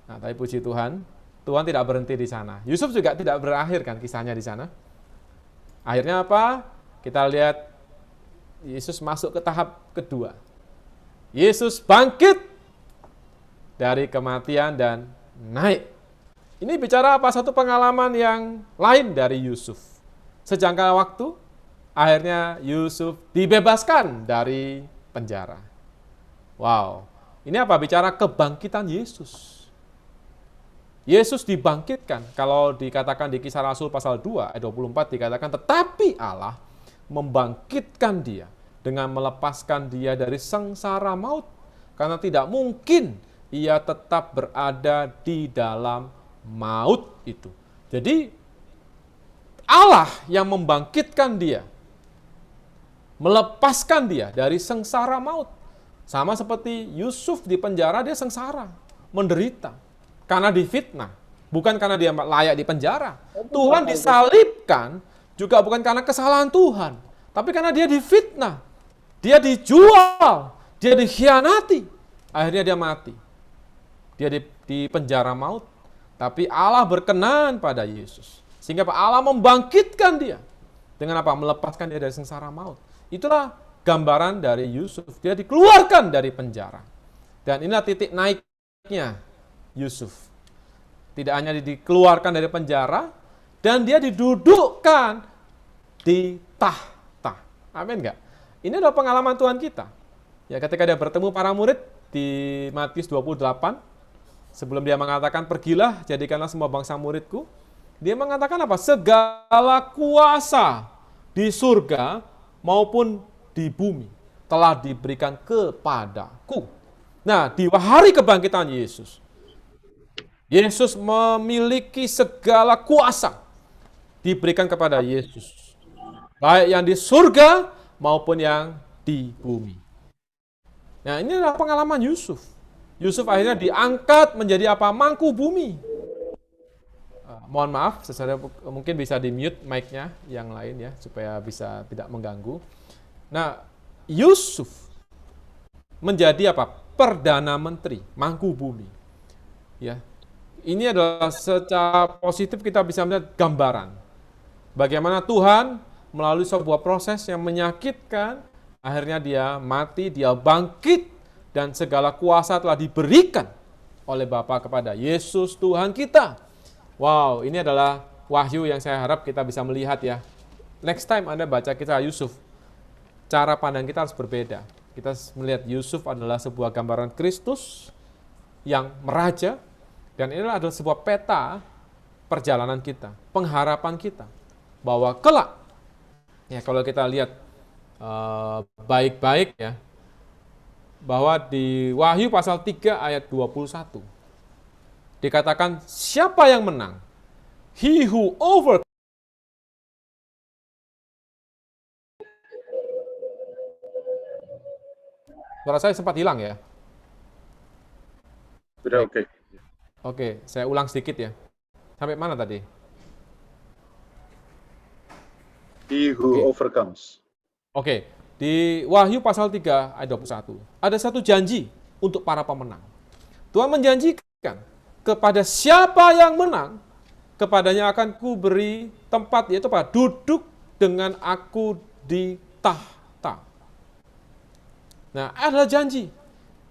Nah, tapi puji Tuhan, Tuhan tidak berhenti di sana. Yusuf juga tidak berakhir kan kisahnya di sana. Akhirnya apa? Kita lihat Yesus masuk ke tahap kedua. Yesus bangkit dari kematian dan naik. Ini bicara apa? Satu pengalaman yang lain dari Yusuf. Sejangka waktu, akhirnya Yusuf dibebaskan dari penjara. Wow, ini apa? Bicara kebangkitan Yesus. Yesus dibangkitkan. Kalau dikatakan di Kisah Rasul pasal 2 ayat 24 dikatakan, tetapi Allah membangkitkan dia dengan melepaskan dia dari sengsara maut. Karena tidak mungkin ia tetap berada di dalam maut itu. Jadi Allah yang membangkitkan dia, melepaskan dia dari sengsara maut. Sama seperti Yusuf di penjara, dia sengsara, menderita. Karena difitnah, bukan karena dia layak di penjara. Tuhan disalibkan juga bukan karena kesalahan Tuhan, tapi karena dia difitnah. Dia dijual, dia dikhianati, akhirnya dia mati. Dia di penjara maut, tapi Allah berkenan pada Yesus. Sehingga Allah membangkitkan dia. Dengan apa? Melepaskan dia dari sengsara maut. Itulah gambaran dari Yusuf. Dia dikeluarkan dari penjara. Dan inilah titik naiknya Yusuf. Tidak hanya dikeluarkan dari penjara, dan dia didudukkan di tahta. Amin enggak? Ini adalah pengalaman Tuhan kita. Ya, ketika dia bertemu para murid di Matius 28, sebelum dia mengatakan, pergilah, jadikanlah semua bangsa muridku, dia mengatakan apa? Segala kuasa di surga maupun di bumi telah diberikan kepadaku. Nah, di hari kebangkitan Yesus, Yesus memiliki segala kuasa diberikan kepada Yesus. Baik yang di surga maupun yang di bumi. Nah, ini adalah pengalaman Yusuf. Yusuf akhirnya diangkat menjadi apa? Mangku bumi. Mohon maaf, mungkin bisa di-mute mic-nya yang lain ya, supaya bisa tidak mengganggu. Nah, Yusuf menjadi apa? Perdana Menteri, mangku bumi. Ya. Ini adalah secara positif kita bisa melihat gambaran bagaimana Tuhan melalui sebuah proses yang menyakitkan, akhirnya dia mati, dia bangkit, dan segala kuasa telah diberikan oleh Bapa kepada Yesus Tuhan kita. Wow, ini adalah wahyu yang saya harap kita bisa melihat ya. Next time Anda baca kisah Yusuf, cara pandang kita harus berbeda. Kita melihat Yusuf adalah sebuah gambaran Kristus yang meraja, dan ini adalah sebuah peta perjalanan kita, pengharapan kita, bahwa kelak, ya kalau kita lihat baik-baik ya, bahwa di Wahyu pasal 3 ayat 21, dikatakan siapa yang menang? He who over. Suara saya sempat hilang ya? Sudah oke. Oke, saya ulang sedikit ya. Sampai mana tadi? He who overcomes. Oke, di Wahyu pasal 3 ayat 21, ada satu janji untuk para pemenang. Tuhan menjanjikan kepada siapa yang menang, kepadanya akan kuberi tempat, yaitu apa? Duduk dengan aku di tahta. Nah, adalah janji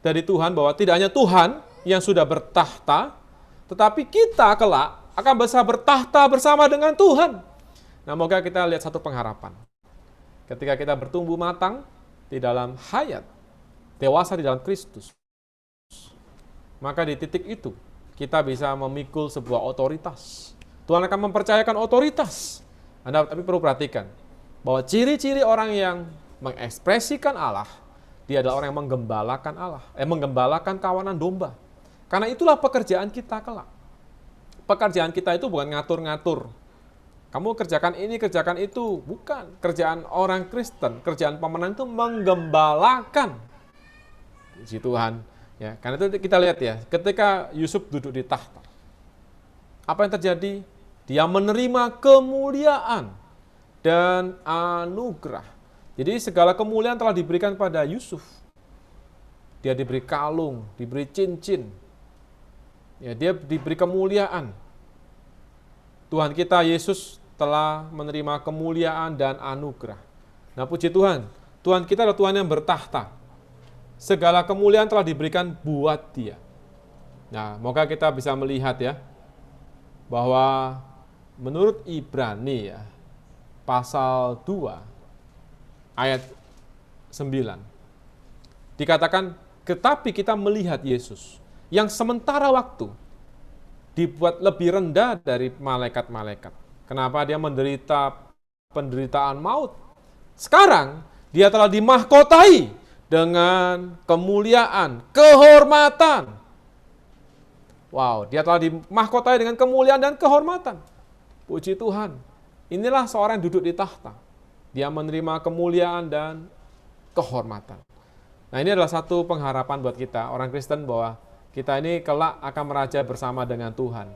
dari Tuhan bahwa tidak hanya Tuhan yang sudah bertahta, tetapi kita kelak akan bisa bertahta bersama dengan Tuhan. Nah, moga kita lihat satu pengharapan. Ketika kita bertumbuh matang di dalam hayat, dewasa di dalam Kristus, maka di titik itu kita bisa memikul sebuah otoritas. Tuhan akan mempercayakan otoritas. Anda tapi perlu perhatikan bahwa ciri-ciri orang yang mengekspresikan Allah, dia adalah orang yang menggembalakan Allah, menggembalakan kawanan domba. Karena itulah pekerjaan kita kelak. Pekerjaan kita itu bukan ngatur-ngatur. Kamu kerjakan ini, kerjakan itu. Bukan. Kerjaan orang Kristen, kerjaan pemenang itu menggembalakan. Puji Tuhan. Ya, karena itu kita lihat ya, ketika Yusuf duduk di tahta, apa yang terjadi? Dia menerima kemuliaan dan anugerah. Jadi segala kemuliaan telah diberikan pada Yusuf. Dia diberi kalung, diberi cincin. Ya, dia diberi kemuliaan. Tuhan kita Yesus telah menerima kemuliaan dan anugerah. Nah, puji Tuhan, Tuhan kita adalah Tuhan yang bertahta. Segala kemuliaan telah diberikan buat Dia. Nah, moga kita bisa melihat ya, bahwa menurut Ibrani ya, pasal 2, ayat 9, dikatakan, tetapi kita melihat Yesus, yang sementara waktu dibuat lebih rendah dari malaikat-malaikat. Kenapa Dia menderita penderitaan maut? Sekarang, Dia telah dimahkotai dengan kemuliaan, kehormatan. Wow, Dia telah dimahkotai dengan kemuliaan dan kehormatan. Puji Tuhan. Inilah seorang yang duduk di tahta. Dia menerima kemuliaan dan kehormatan. Nah, ini adalah satu pengharapan buat kita, orang Kristen, bahwa kita ini kelak akan meraja bersama dengan Tuhan.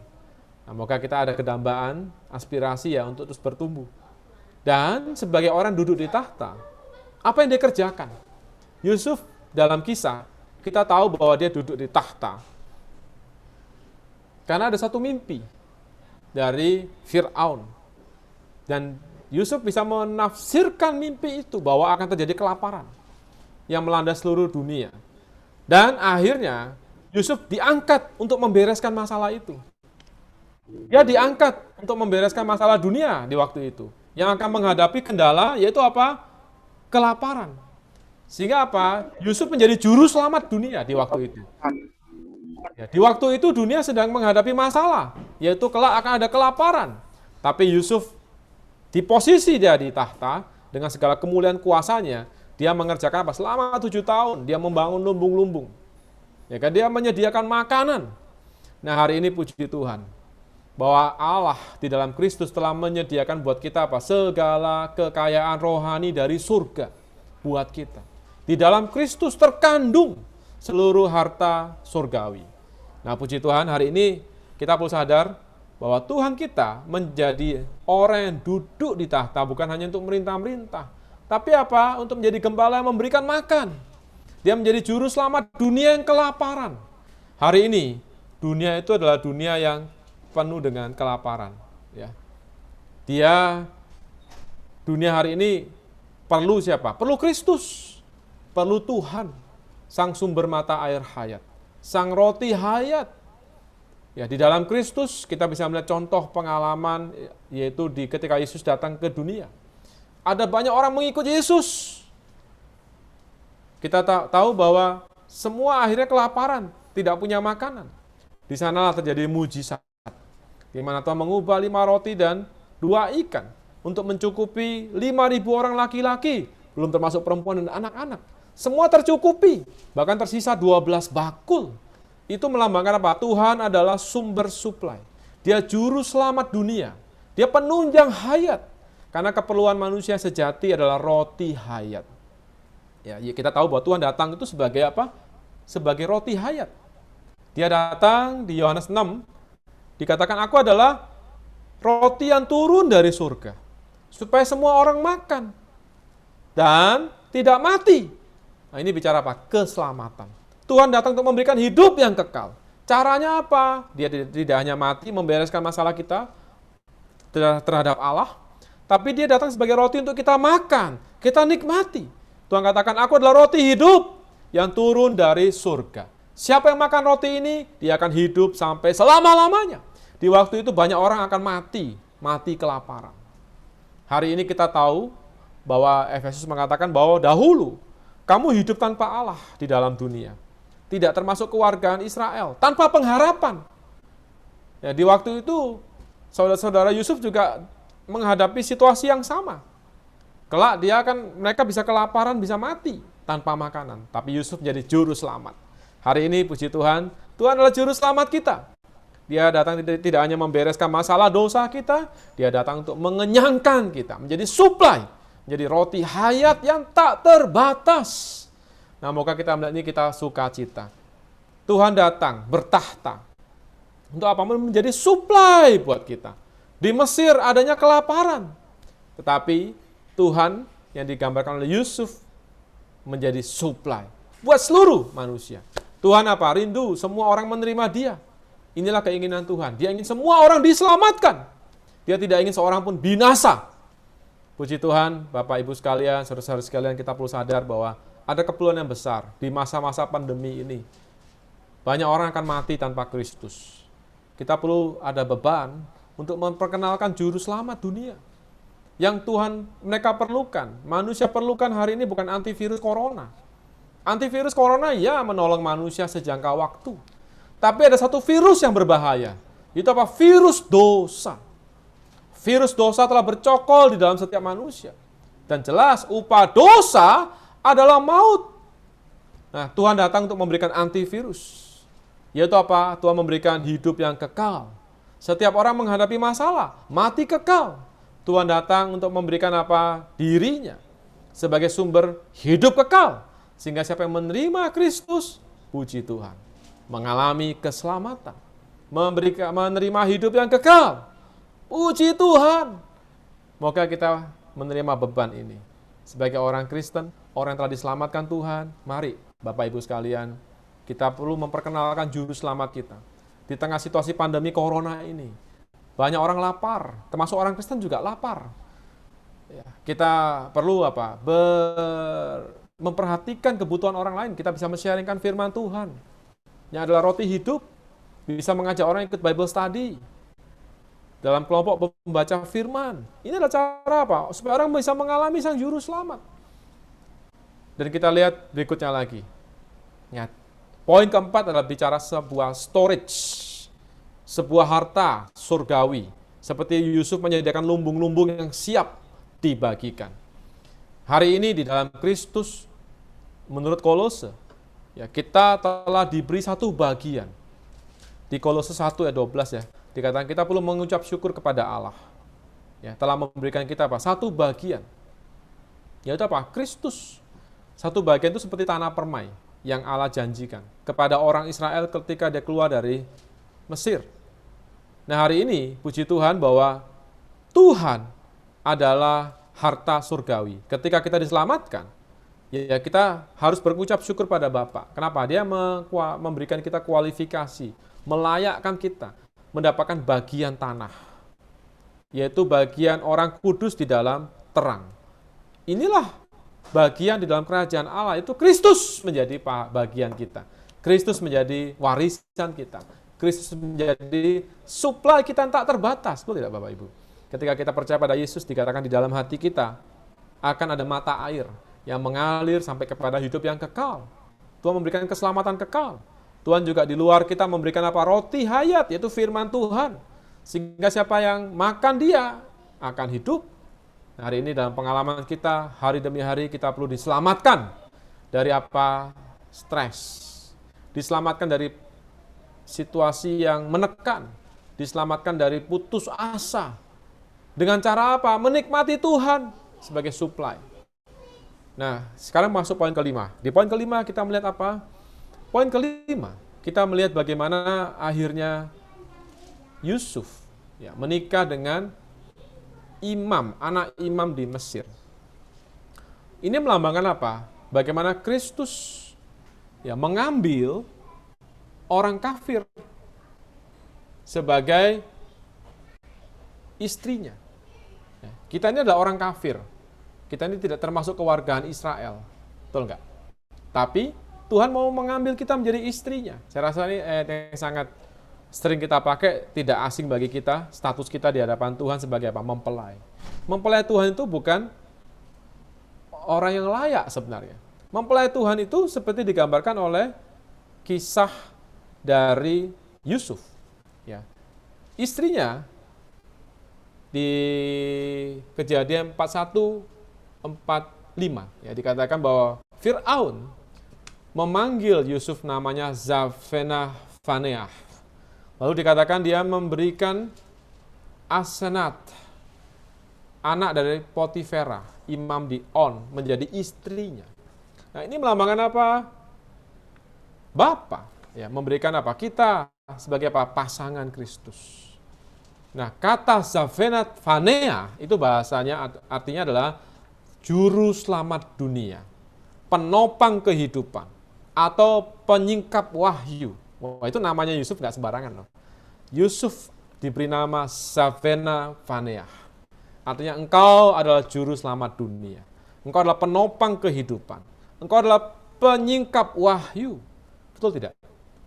Nah, moga kita ada kedambaan, aspirasi ya untuk terus bertumbuh. Dan sebagai orang duduk di tahta, apa yang dia kerjakan? Yusuf dalam kisah, kita tahu bahwa dia duduk di tahta. Karena ada satu mimpi dari Fir'aun. Dan Yusuf bisa menafsirkan mimpi itu bahwa akan terjadi kelaparan yang melanda seluruh dunia. Dan akhirnya Yusuf diangkat untuk membereskan masalah itu. Dia diangkat untuk membereskan masalah dunia di waktu itu. Yang akan menghadapi kendala yaitu apa? Kelaparan. Sehingga apa? Yusuf menjadi juru selamat dunia di waktu itu. Ya, di waktu itu dunia sedang menghadapi masalah, yaitu kelak akan ada kelaparan. Tapi Yusuf di posisi dia di tahta, dengan segala kemuliaan kuasanya, dia mengerjakan apa? Selama 7 tahun, dia membangun lumbung-lumbung. Ya kan? Dia menyediakan makanan. Nah, hari ini puji Tuhan, bahwa Allah di dalam Kristus telah menyediakan buat kita apa? Segala kekayaan rohani dari surga buat kita. Di dalam Kristus terkandung seluruh harta surgawi. Nah, puji Tuhan, hari ini kita perlu sadar bahwa Tuhan kita menjadi orang yang duduk di tahta bukan hanya untuk merintah-merintah, tapi apa? Untuk menjadi gembala yang memberikan makan. Dia menjadi juru selamat dunia yang kelaparan. Hari ini dunia itu adalah dunia yang penuh dengan kelaparan. Ya. Dunia hari ini perlu siapa? Perlu Kristus. Perlu Tuhan, sang sumber mata air hayat, sang roti hayat. Ya, di dalam Kristus kita bisa melihat contoh pengalaman, yaitu ketika Yesus datang ke dunia. Ada banyak orang mengikut Yesus. Kita tahu bahwa semua akhirnya kelaparan, tidak punya makanan. Di sanalah terjadi mujizat, di mana Tuhan mengubah 5 roti dan 2 ikan untuk mencukupi 5.000 orang laki-laki, belum termasuk perempuan dan anak-anak. Semua tercukupi, bahkan tersisa 12 bakul. Itu melambangkan apa? Tuhan adalah sumber suplai. Dia juru selamat dunia. Dia penunjang hayat. Karena keperluan manusia sejati adalah roti hayat. Ya, kita tahu bahwa Tuhan datang itu sebagai apa? Sebagai roti hayat. Dia datang di Yohanes 6, dikatakan, aku adalah roti yang turun dari surga, supaya semua orang makan dan tidak mati. Nah, ini bicara apa? Keselamatan. Tuhan datang untuk memberikan hidup yang kekal. Caranya apa? Dia tidak hanya mati membereskan masalah kita terhadap Allah, tapi dia datang sebagai roti untuk kita makan, kita nikmati. Tuhan katakan, aku adalah roti hidup yang turun dari surga. Siapa yang makan roti ini, dia akan hidup sampai selama-lamanya. Di waktu itu banyak orang akan mati kelaparan. Hari ini kita tahu bahwa Efesus mengatakan bahwa dahulu kamu hidup tanpa Allah di dalam dunia. Tidak termasuk kewargaan Israel, tanpa pengharapan. Ya, di waktu itu, saudara-saudara Yusuf juga menghadapi situasi yang sama. Kelak mereka bisa kelaparan, bisa mati tanpa makanan. Tapi Yusuf menjadi juru selamat. Hari ini, puji Tuhan, Tuhan adalah juru selamat kita. Dia datang tidak hanya membereskan masalah dosa kita, dia datang untuk mengenyangkan kita, menjadi suplai, menjadi roti hayat yang tak terbatas. Nah, moga kita melihat ini kita sukacita. Tuhan datang, bertahta. Untuk apa? Menjadi supply buat kita. Di Mesir adanya kelaparan. Tetapi Tuhan yang digambarkan oleh Yusuf menjadi supply buat seluruh manusia. Tuhan apa? Rindu semua orang menerima dia. Inilah keinginan Tuhan. Dia ingin semua orang diselamatkan. Dia tidak ingin seorang pun binasa. Puji Tuhan, Bapak Ibu sekalian, saudara-saudara sekalian, kita perlu sadar bahwa ada keperluan yang besar di masa-masa pandemi ini. Banyak orang akan mati tanpa Kristus. Kita perlu ada beban untuk memperkenalkan juru selamat dunia. Yang Tuhan mereka perlukan, manusia perlukan hari ini bukan antivirus corona. Antivirus corona ya menolong manusia sejangka waktu. Tapi ada satu virus yang berbahaya. Itu apa? Virus dosa. Virus dosa telah bercokol di dalam setiap manusia. Dan jelas upah dosa adalah maut. Nah, Tuhan datang untuk memberikan antivirus. Yaitu apa? Tuhan memberikan hidup yang kekal. Setiap orang menghadapi masalah, mati kekal. Tuhan datang untuk memberikan apa? Dirinya sebagai sumber hidup kekal. Sehingga siapa yang menerima Kristus, puji Tuhan, mengalami keselamatan, menerima hidup yang kekal. Puji Tuhan. Moga kita menerima beban ini. Sebagai orang Kristen, orang yang telah diselamatkan Tuhan, mari Bapak Ibu sekalian, kita perlu memperkenalkan juru selamat kita. Di tengah situasi pandemi corona ini, banyak orang lapar, termasuk orang Kristen juga lapar. Ya, kita perlu apa? Memperhatikan kebutuhan orang lain. Kita bisa men-sharingkan firman Tuhan. Yang adalah roti hidup, bisa mengajak orang ikut Bible study. Dalam kelompok membaca firman. Ini adalah cara apa? Supaya orang bisa mengalami sang juru selamat. Dan kita lihat berikutnya lagi. Ya, poin keempat adalah bicara sebuah storage. Sebuah harta surgawi. Seperti Yusuf menyediakan lumbung-lumbung yang siap dibagikan. Hari ini di dalam Kristus, menurut Kolose, ya, kita telah diberi satu bagian. Di Kolose 1 ayat 12 ya, dikatakan kita perlu mengucap syukur kepada Allah. Ya, telah memberikan kita apa? Satu bagian. Yaitu apa? Kristus. Satu bagian itu seperti tanah permai yang Allah janjikan kepada orang Israel ketika dia keluar dari Mesir. Nah, hari ini puji Tuhan bahwa Tuhan adalah harta surgawi. Ketika kita diselamatkan, ya kita harus berucap syukur pada Bapa. Kenapa? Dia memberikan kita kualifikasi, melayakkan kita mendapatkan bagian tanah, yaitu bagian orang kudus di dalam terang. Inilah bagian di dalam kerajaan Allah, itu Kristus menjadi bagian kita. Kristus menjadi warisan kita. Kristus menjadi supply kita yang tak terbatas. Betul tidak Bapak Ibu? Ketika kita percaya pada Yesus, dikatakan di dalam hati kita akan ada mata air yang mengalir sampai kepada hidup yang kekal. Tuhan memberikan keselamatan kekal. Tuhan juga di luar kita memberikan apa? Roti hayat, yaitu firman Tuhan. Sehingga siapa yang makan dia akan hidup. Hari ini dalam pengalaman kita, hari demi hari kita perlu diselamatkan dari apa? Stres. Diselamatkan dari situasi yang menekan. Diselamatkan dari putus asa. Dengan cara apa? Menikmati Tuhan sebagai supply. Nah, sekarang masuk poin kelima. Di poin kelima kita melihat apa? Poin kelima, kita melihat bagaimana akhirnya Yusuf ya, menikah dengan imam, anak imam di Mesir. Ini melambangkan apa? Bagaimana Kristus ya, mengambil orang kafir sebagai istrinya. Kita ini adalah orang kafir. Kita ini tidak termasuk kewargaan Israel. Betul enggak? Tapi Tuhan mau mengambil kita menjadi istrinya. Saya rasa ini yang sangat sering kita pakai, tidak asing bagi kita. Status kita di hadapan Tuhan sebagai apa? Mempelai. Mempelai Tuhan itu bukan orang yang layak sebenarnya. Mempelai Tuhan itu seperti digambarkan oleh kisah dari Yusuf. Ya. Istrinya di Kejadian 41-45 ya, dikatakan bahwa Fir'aun memanggil Yusuf namanya Zafenath-Faneah. Lalu dikatakan dia memberikan Asenat, anak dari Potifera, imam di On, menjadi istrinya. Nah, ini melambangkan apa? Bapa, ya, memberikan apa? Kita sebagai apa? Pasangan Kristus. Nah, kata Zavenat Fanea itu bahasanya artinya adalah juru selamat dunia, penopang kehidupan, atau penyingkap wahyu. Wah, itu namanya Yusuf nggak sembarangan loh. Yusuf diberi nama Zavena Fanea. Artinya engkau adalah juru selamat dunia. Engkau adalah penopang kehidupan. Engkau adalah penyingkap wahyu. Betul tidak?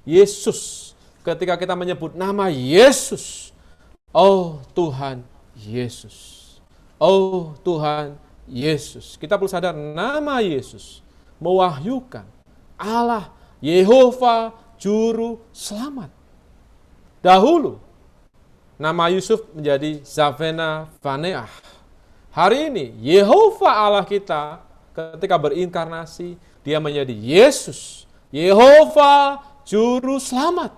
Yesus, ketika kita menyebut nama Yesus, oh Tuhan Yesus. Oh Tuhan Yesus. Kita perlu sadar nama Yesus mewahyukan Allah, Yehova, Juru Selamat. Dahulu, nama Yusuf menjadi Zavena Vaneah. Hari ini, Yehova Allah kita ketika berinkarnasi, dia menjadi Yesus, Yehova, Juru Selamat.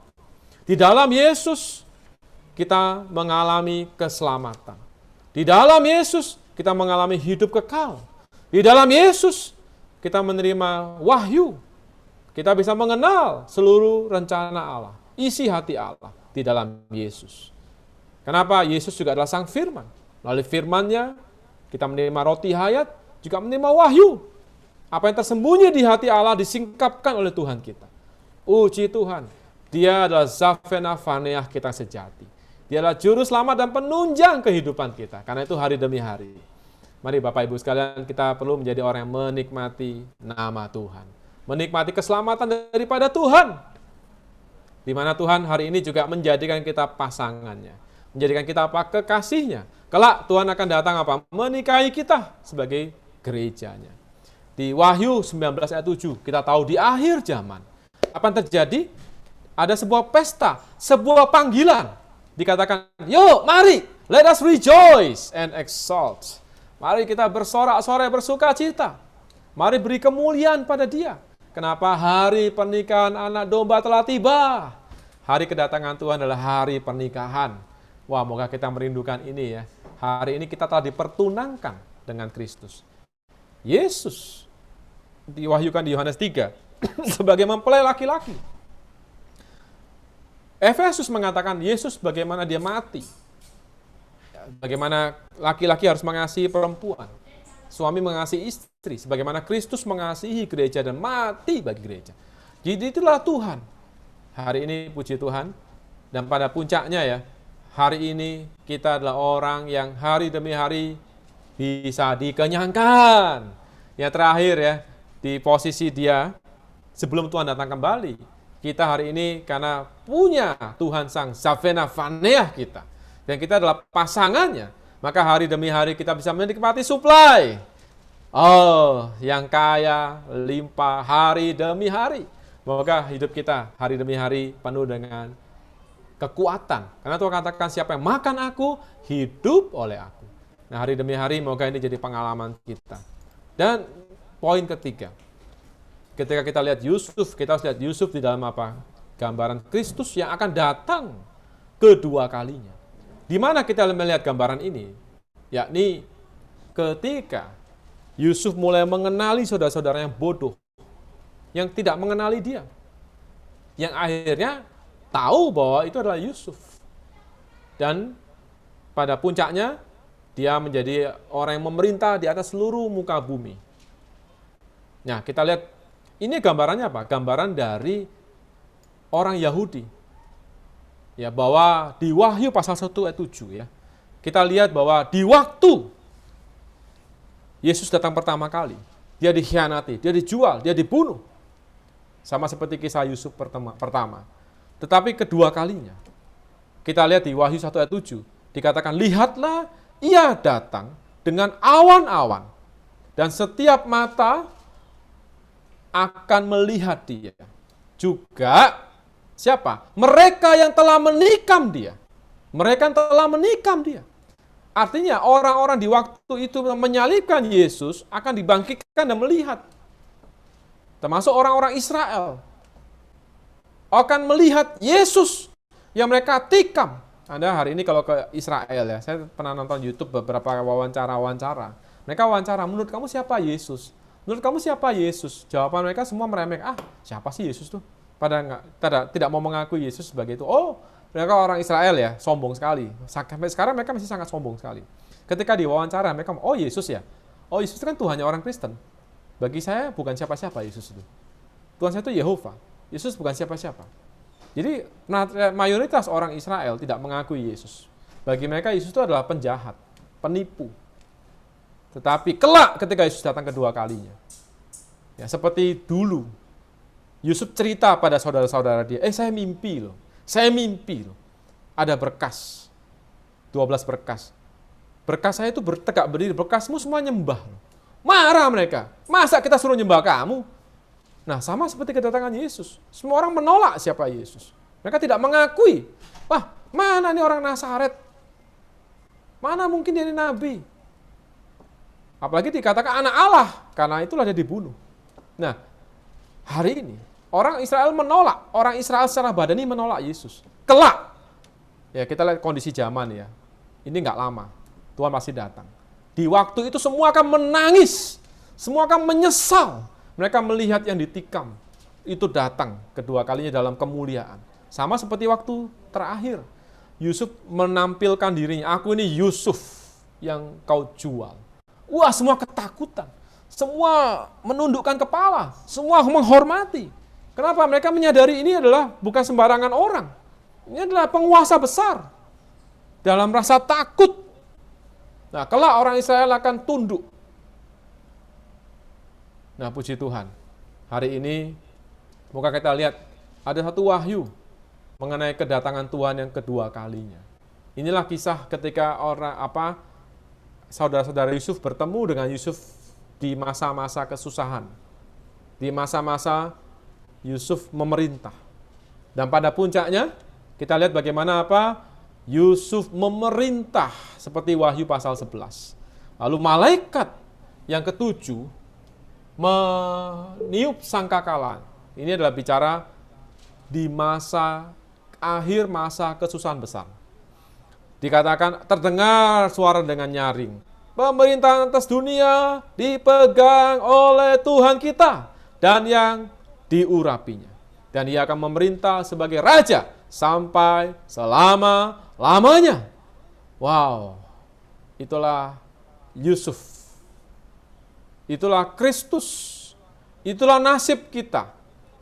Di dalam Yesus, kita mengalami keselamatan. Di dalam Yesus, kita mengalami hidup kekal. Di dalam Yesus, kita menerima wahyu. Kita bisa mengenal seluruh rencana Allah, isi hati Allah di dalam Yesus. Kenapa? Yesus juga adalah Sang Firman. Melalui firman-Nya, kita menerima roti hayat, juga menerima wahyu. Apa yang tersembunyi di hati Allah disingkapkan oleh Tuhan kita. Uji Tuhan, Dia adalah Zavena Vaneah kita sejati. Dia adalah juru selamat dan penunjang kehidupan kita. Karena itu hari demi hari. Mari Bapak Ibu sekalian, kita perlu menjadi orang yang menikmati nama Tuhan. Menikmati keselamatan daripada Tuhan. Di mana Tuhan hari ini juga menjadikan kita pasangannya. Menjadikan kita apa? Kekasihnya. Kelak Tuhan akan datang apa? Menikahi kita sebagai gerejanya. Di Wahyu 19 ayat 7, kita tahu di akhir zaman. Apa yang terjadi? Ada sebuah pesta, sebuah panggilan. Dikatakan, yuk mari, let us rejoice and exalt. Mari kita bersorak-sorai, bersuka cita. Mari beri kemuliaan pada Dia. Kenapa? Hari pernikahan anak domba telah tiba. Hari kedatangan Tuhan adalah hari pernikahan. Wah, moga kita merindukan ini ya. Hari ini kita telah dipertunangkan dengan Kristus. Yesus diwahyukan di Yohanes 3 sebagai mempelai laki-laki. Efesus mengatakan Yesus bagaimana Dia mati. Bagaimana laki-laki harus mengasihi perempuan. Suami mengasihi istri, sebagaimana Kristus mengasihi gereja dan mati bagi gereja. Jadi itulah Tuhan. Hari ini puji Tuhan, dan pada puncaknya ya, hari ini kita adalah orang yang hari demi hari bisa dikenyangkan. Yang terakhir ya, di posisi Dia sebelum Tuhan datang kembali. Kita hari ini karena punya Tuhan Sang Zavena Vaneah kita, dan kita adalah pasangannya, maka hari demi hari kita bisa menikmati suplai. Oh, yang kaya, limpah, hari demi hari. Semoga hidup kita hari demi hari penuh dengan kekuatan. Karena Tuhan katakan, siapa yang makan aku, hidup oleh aku. Nah, hari demi hari, semoga ini jadi pengalaman kita. Dan poin ketiga, ketika kita lihat Yusuf, kita harus lihat Yusuf di dalam apa? Gambaran Kristus yang akan datang kedua kalinya. Di mana kita melihat gambaran ini? Yakni ketika Yusuf mulai mengenali saudara-saudara yang bodoh, yang tidak mengenali dia, yang akhirnya tahu bahwa itu adalah Yusuf. Dan pada puncaknya, dia menjadi orang yang memerintah di atas seluruh muka bumi. Nah, kita lihat, ini gambarannya apa? Gambaran dari orang Yahudi. Ya, bahwa di Wahyu pasal 1 ayat 7 ya. Kita lihat bahwa di waktu Yesus datang pertama kali, dia dikhianati, dia dijual, dia dibunuh. Sama seperti kisah Yusuf pertama. Tetapi kedua kalinya, kita lihat di Wahyu 1 ayat 7, dikatakan, lihatlah ia datang dengan awan-awan, dan setiap mata akan melihat dia. Juga siapa? Mereka yang telah menikam dia. Mereka yang telah menikam dia. Artinya orang-orang di waktu itu menyalibkan Yesus akan dibangkitkan dan melihat. Termasuk orang-orang Israel. Akan melihat Yesus yang mereka tikam. Anda hari ini kalau ke Israel ya, saya pernah nonton YouTube beberapa wawancara. Mereka wawancara, menurut kamu siapa Yesus? menurut kamu siapa Yesus? Jawaban mereka semua meremehkan, siapa sih Yesus tuh? Pada tidak mau mengakui Yesus sebagai itu. Oh, mereka orang Israel ya, sombong sekali. Sampai sekarang mereka masih sangat sombong sekali. Ketika diwawancara mereka, oh Yesus ya? Oh Yesus itu kan Tuhannya orang Kristen. Bagi saya bukan siapa-siapa Yesus itu. Tuhan saya itu Yehova. Yesus bukan siapa-siapa. Jadi mayoritas orang Israel tidak mengakui Yesus. Bagi mereka Yesus itu adalah penjahat, penipu. Tetapi kelak ketika Yesus datang kedua kalinya, ya seperti dulu, Yusuf cerita pada saudara-saudara dia, saya mimpi loh, ada berkas, 12 berkas. Berkas saya itu tegak berdiri, berkasmu semua nyembah. Marah mereka, masa kita suruh nyembah kamu? Nah, sama seperti kedatangan Yesus. Semua orang menolak siapa Yesus. Mereka tidak mengakui. Wah, mana nih orang Nazaret? Mana mungkin dia ini nabi? Apalagi dikatakan anak Allah, karena itulah dia dibunuh. Nah, hari ini, orang Israel menolak. Orang Israel secara badani menolak Yesus. Kelak. Ya, kita lihat kondisi zaman ya. Ini nggak lama. Tuhan masih datang. Di waktu itu semua akan menangis. Semua akan menyesal. Mereka melihat yang ditikam, itu datang kedua kalinya dalam kemuliaan. Sama seperti waktu terakhir, Yusuf menampilkan dirinya, aku ini Yusuf yang kau jual. Wah, semua ketakutan, semua menundukkan kepala, semua menghormati. Kenapa? Mereka menyadari ini adalah bukan sembarangan orang. Ini adalah penguasa besar. Dalam rasa takut. Nah, kelak orang Israel akan tunduk. Nah, puji Tuhan, hari ini moga kita lihat ada satu wahyu mengenai kedatangan Tuhan yang kedua kalinya. Inilah kisah ketika saudara-saudara Yusuf bertemu dengan Yusuf di masa-masa kesusahan. Di masa-masa Yusuf memerintah. Dan pada puncaknya kita lihat bagaimana Yusuf memerintah seperti Wahyu pasal 11. Lalu malaikat yang ketujuh meniup sangkakala. Ini adalah bicara di akhir masa kesusahan besar. Dikatakan terdengar suara dengan nyaring. Pemerintahan atas dunia dipegang oleh Tuhan kita dan yang diurapinya. Dan ia akan memerintah sebagai raja sampai selama-lamanya. Wow, itulah Yusuf. Itulah Kristus, itulah nasib kita.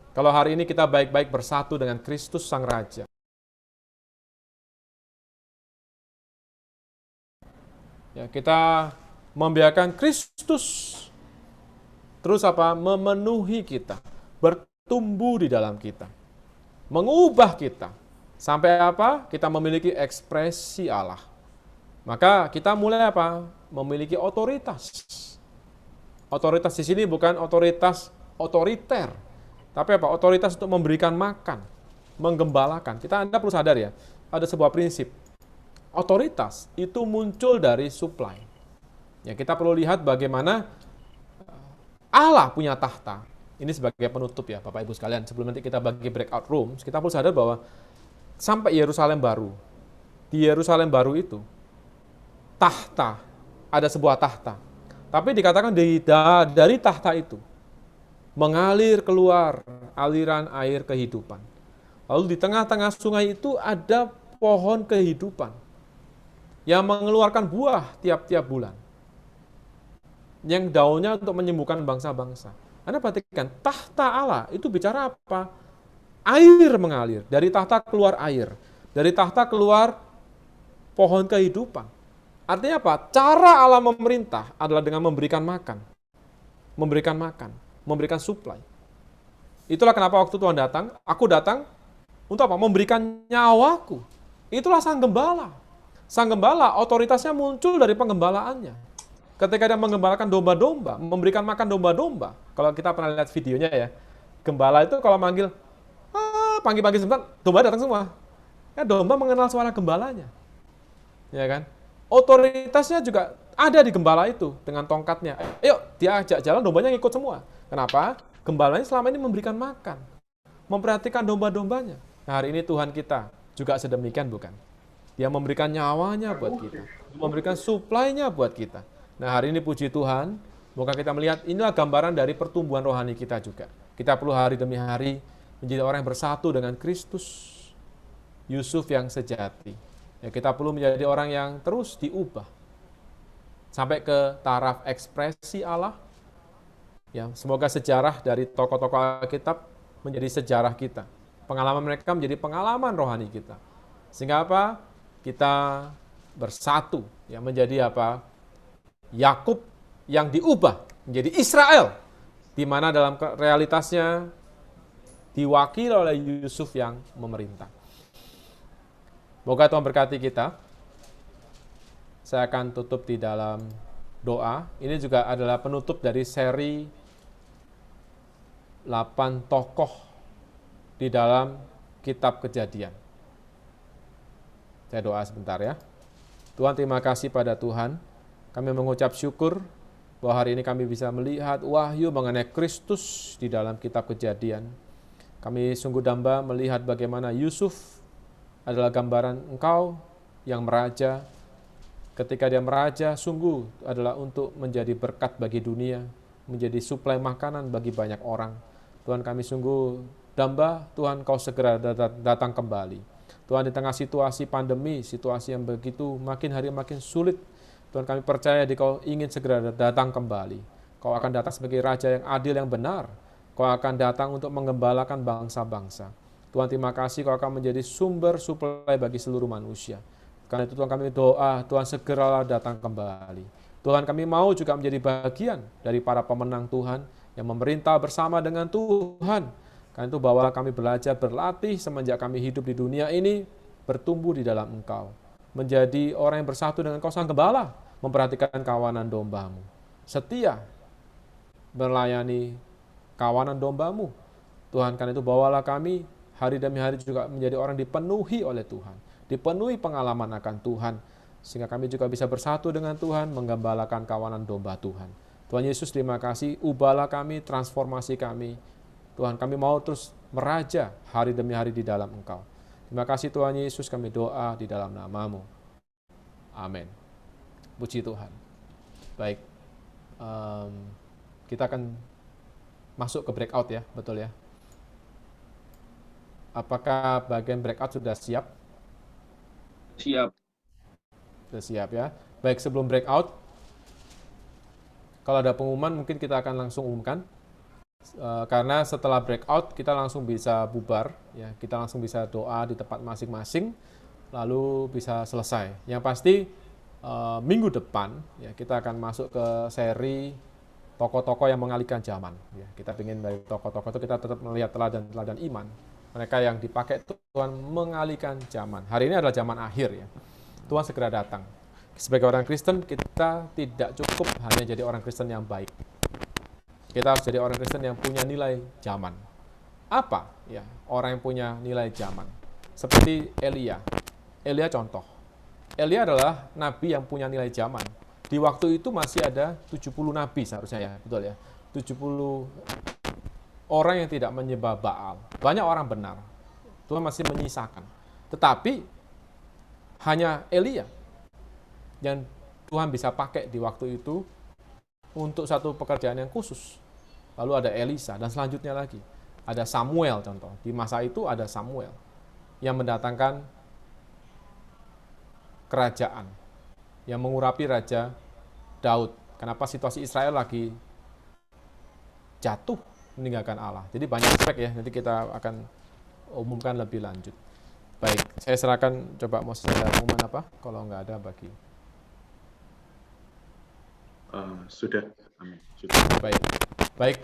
Kalau hari ini kita baik-baik bersatu dengan Kristus Sang Raja. Ya, kita membiarkan Kristus terus memenuhi kita, bertumbuh di dalam kita, mengubah kita sampai kita memiliki ekspresi Allah. Maka kita mulai memiliki otoritas. Otoritas di sini bukan otoritas otoriter, tapi otoritas untuk memberikan makan, menggembalakan. Anda perlu sadar ya, ada sebuah prinsip. Otoritas itu muncul dari supply. Ya, kita perlu lihat bagaimana Allah punya tahta. Ini sebagai penutup ya, Bapak Ibu sekalian. Sebelum nanti kita bagi breakout rooms, kita perlu sadar bahwa sampai Yerusalem baru, di Yerusalem baru itu, tahta, ada sebuah tahta. Tapi dikatakan dari tahta itu mengalir keluar aliran air kehidupan. Lalu di tengah-tengah sungai itu ada pohon kehidupan yang mengeluarkan buah tiap-tiap bulan. Yang daunnya untuk menyembuhkan bangsa-bangsa. Anda perhatikan, tahta Allah itu bicara apa? Air mengalir, dari tahta keluar air. Dari tahta keluar pohon kehidupan. Artinya apa? Cara Allah memerintah adalah dengan memberikan makan. Memberikan supply. Itulah kenapa waktu Tuhan datang, aku datang untuk memberikan nyawaku. Itulah Sang Gembala. Sang Gembala otoritasnya muncul dari penggembalaannya. Ketika dia menggembalakan domba-domba, memberikan makan domba-domba. Kalau kita pernah lihat videonya ya, gembala itu kalau manggil, panggil-panggil sebentar, domba datang semua. Ya, domba mengenal suara gembalanya. Ya kan? Otoritasnya juga ada di gembala itu dengan tongkatnya. Ayo, dia ajak jalan, dombanya ngikut semua. Kenapa? Gembalanya selama ini memberikan makan, memperhatikan domba-dombanya. Nah, hari ini Tuhan kita juga sedemikian, bukan? Dia memberikan nyawanya buat kita, memberikan suplainya buat kita. Nah, hari ini puji Tuhan, Semoga kita melihat inilah gambaran dari pertumbuhan rohani kita juga. Kita perlu hari demi hari menjadi orang yang bersatu dengan Kristus, Yusuf yang sejati. Ya, kita perlu menjadi orang yang terus diubah sampai ke taraf ekspresi Allah. Ya, semoga sejarah dari tokoh-tokoh Alkitab menjadi sejarah kita. Pengalaman mereka menjadi pengalaman rohani kita. Sehingga apa? Kita bersatu, ya, menjadi apa? Yakub yang diubah menjadi Israel, di mana dalam realitasnya diwakili oleh Yusuf yang memerintah. Semoga Tuhan berkati kita. Saya akan tutup di dalam doa. Ini juga adalah penutup dari seri 8 tokoh di dalam kitab Kejadian. Saya doa sebentar ya. Tuhan, terima kasih pada Tuhan. Kami mengucap syukur bahwa hari ini kami bisa melihat wahyu mengenai Kristus di dalam kitab Kejadian. Kami sungguh damba melihat bagaimana Yusuf adalah gambaran Engkau yang meraja. Ketika dia meraja, sungguh adalah untuk menjadi berkat bagi dunia, menjadi suplai makanan bagi banyak orang. Tuhan, kami sungguh damba, Tuhan Kau segera datang kembali. Tuhan, di tengah situasi pandemi, situasi yang begitu makin hari makin sulit, Tuhan, kami percaya Kau ingin segera datang kembali. Kau akan datang sebagai Raja yang adil, yang benar. Kau akan datang untuk menggembalakan bangsa-bangsa. Tuhan, terima kasih Kau akan menjadi sumber suplai bagi seluruh manusia. Karena itu Tuhan, kami doa, Tuhan segeralah datang kembali. Tuhan, kami mau juga menjadi bagian dari para pemenang Tuhan yang memerintah bersama dengan Tuhan. Karena itu bawalah kami belajar, berlatih semenjak kami hidup di dunia ini, bertumbuh di dalam Engkau. Menjadi orang yang bersatu dengan Kau Sang Gembala, memperhatikan kawanan domba-Mu. Setia melayani kawanan domba-Mu. Tuhan, karena itu bawalah kami hari demi hari juga menjadi orang dipenuhi oleh Tuhan. Dipenuhi pengalaman akan Tuhan. Sehingga kami juga bisa bersatu dengan Tuhan, menggembalakan kawanan domba Tuhan. Tuhan Yesus, terima kasih. Ubahlah kami, transformasi kami. Tuhan, kami mau terus meraja hari demi hari di dalam Engkau. Terima kasih Tuhan Yesus, kami doa di dalam nama-Mu. Amin. Puji Tuhan. Baik, kita akan masuk ke breakout ya, betul ya? Apakah bagian breakout sudah siap? Siap. Sudah siap ya. Baik, sebelum breakout, kalau ada pengumuman mungkin kita akan langsung umumkan. Karena setelah breakout kita langsung bisa bubar, ya, kita langsung bisa doa di tempat masing-masing, lalu bisa selesai. Yang pasti minggu depan ya kita akan masuk ke seri tokoh-tokoh yang mengalihkan zaman. Ya, kita ingin dari tokoh-tokoh itu kita tetap melihat teladan-teladan iman. Mereka yang dipakai Tuhan mengalihkan zaman. Hari ini adalah zaman akhir ya. Tuhan segera datang. Sebagai orang Kristen kita tidak cukup hanya jadi orang Kristen yang baik. Kita harus jadi orang Kristen yang punya nilai zaman. Apa? Ya, orang yang punya nilai zaman. Seperti Elia. Elia contoh. Elia adalah nabi yang punya nilai zaman. Di waktu itu masih ada 70 nabi seharusnya ya, betul ya. 70 orang yang tidak menyembah Baal. Banyak orang benar. Tuhan masih menyisakan. Tetapi hanya Elia yang Tuhan bisa pakai di waktu itu untuk satu pekerjaan yang khusus. Lalu ada Elisa, dan selanjutnya lagi. Ada Samuel contoh. Di masa itu ada Samuel yang mendatangkan kerajaan, yang mengurapi Raja Daud. Kenapa situasi Israel lagi jatuh meninggalkan Allah. Jadi banyak aspek ya, nanti kita akan umumkan lebih lanjut. Baik, saya serahkan, coba mau saya umuman apa? Kalau nggak ada bagi. Sudah. Amin. Sudah. Baik.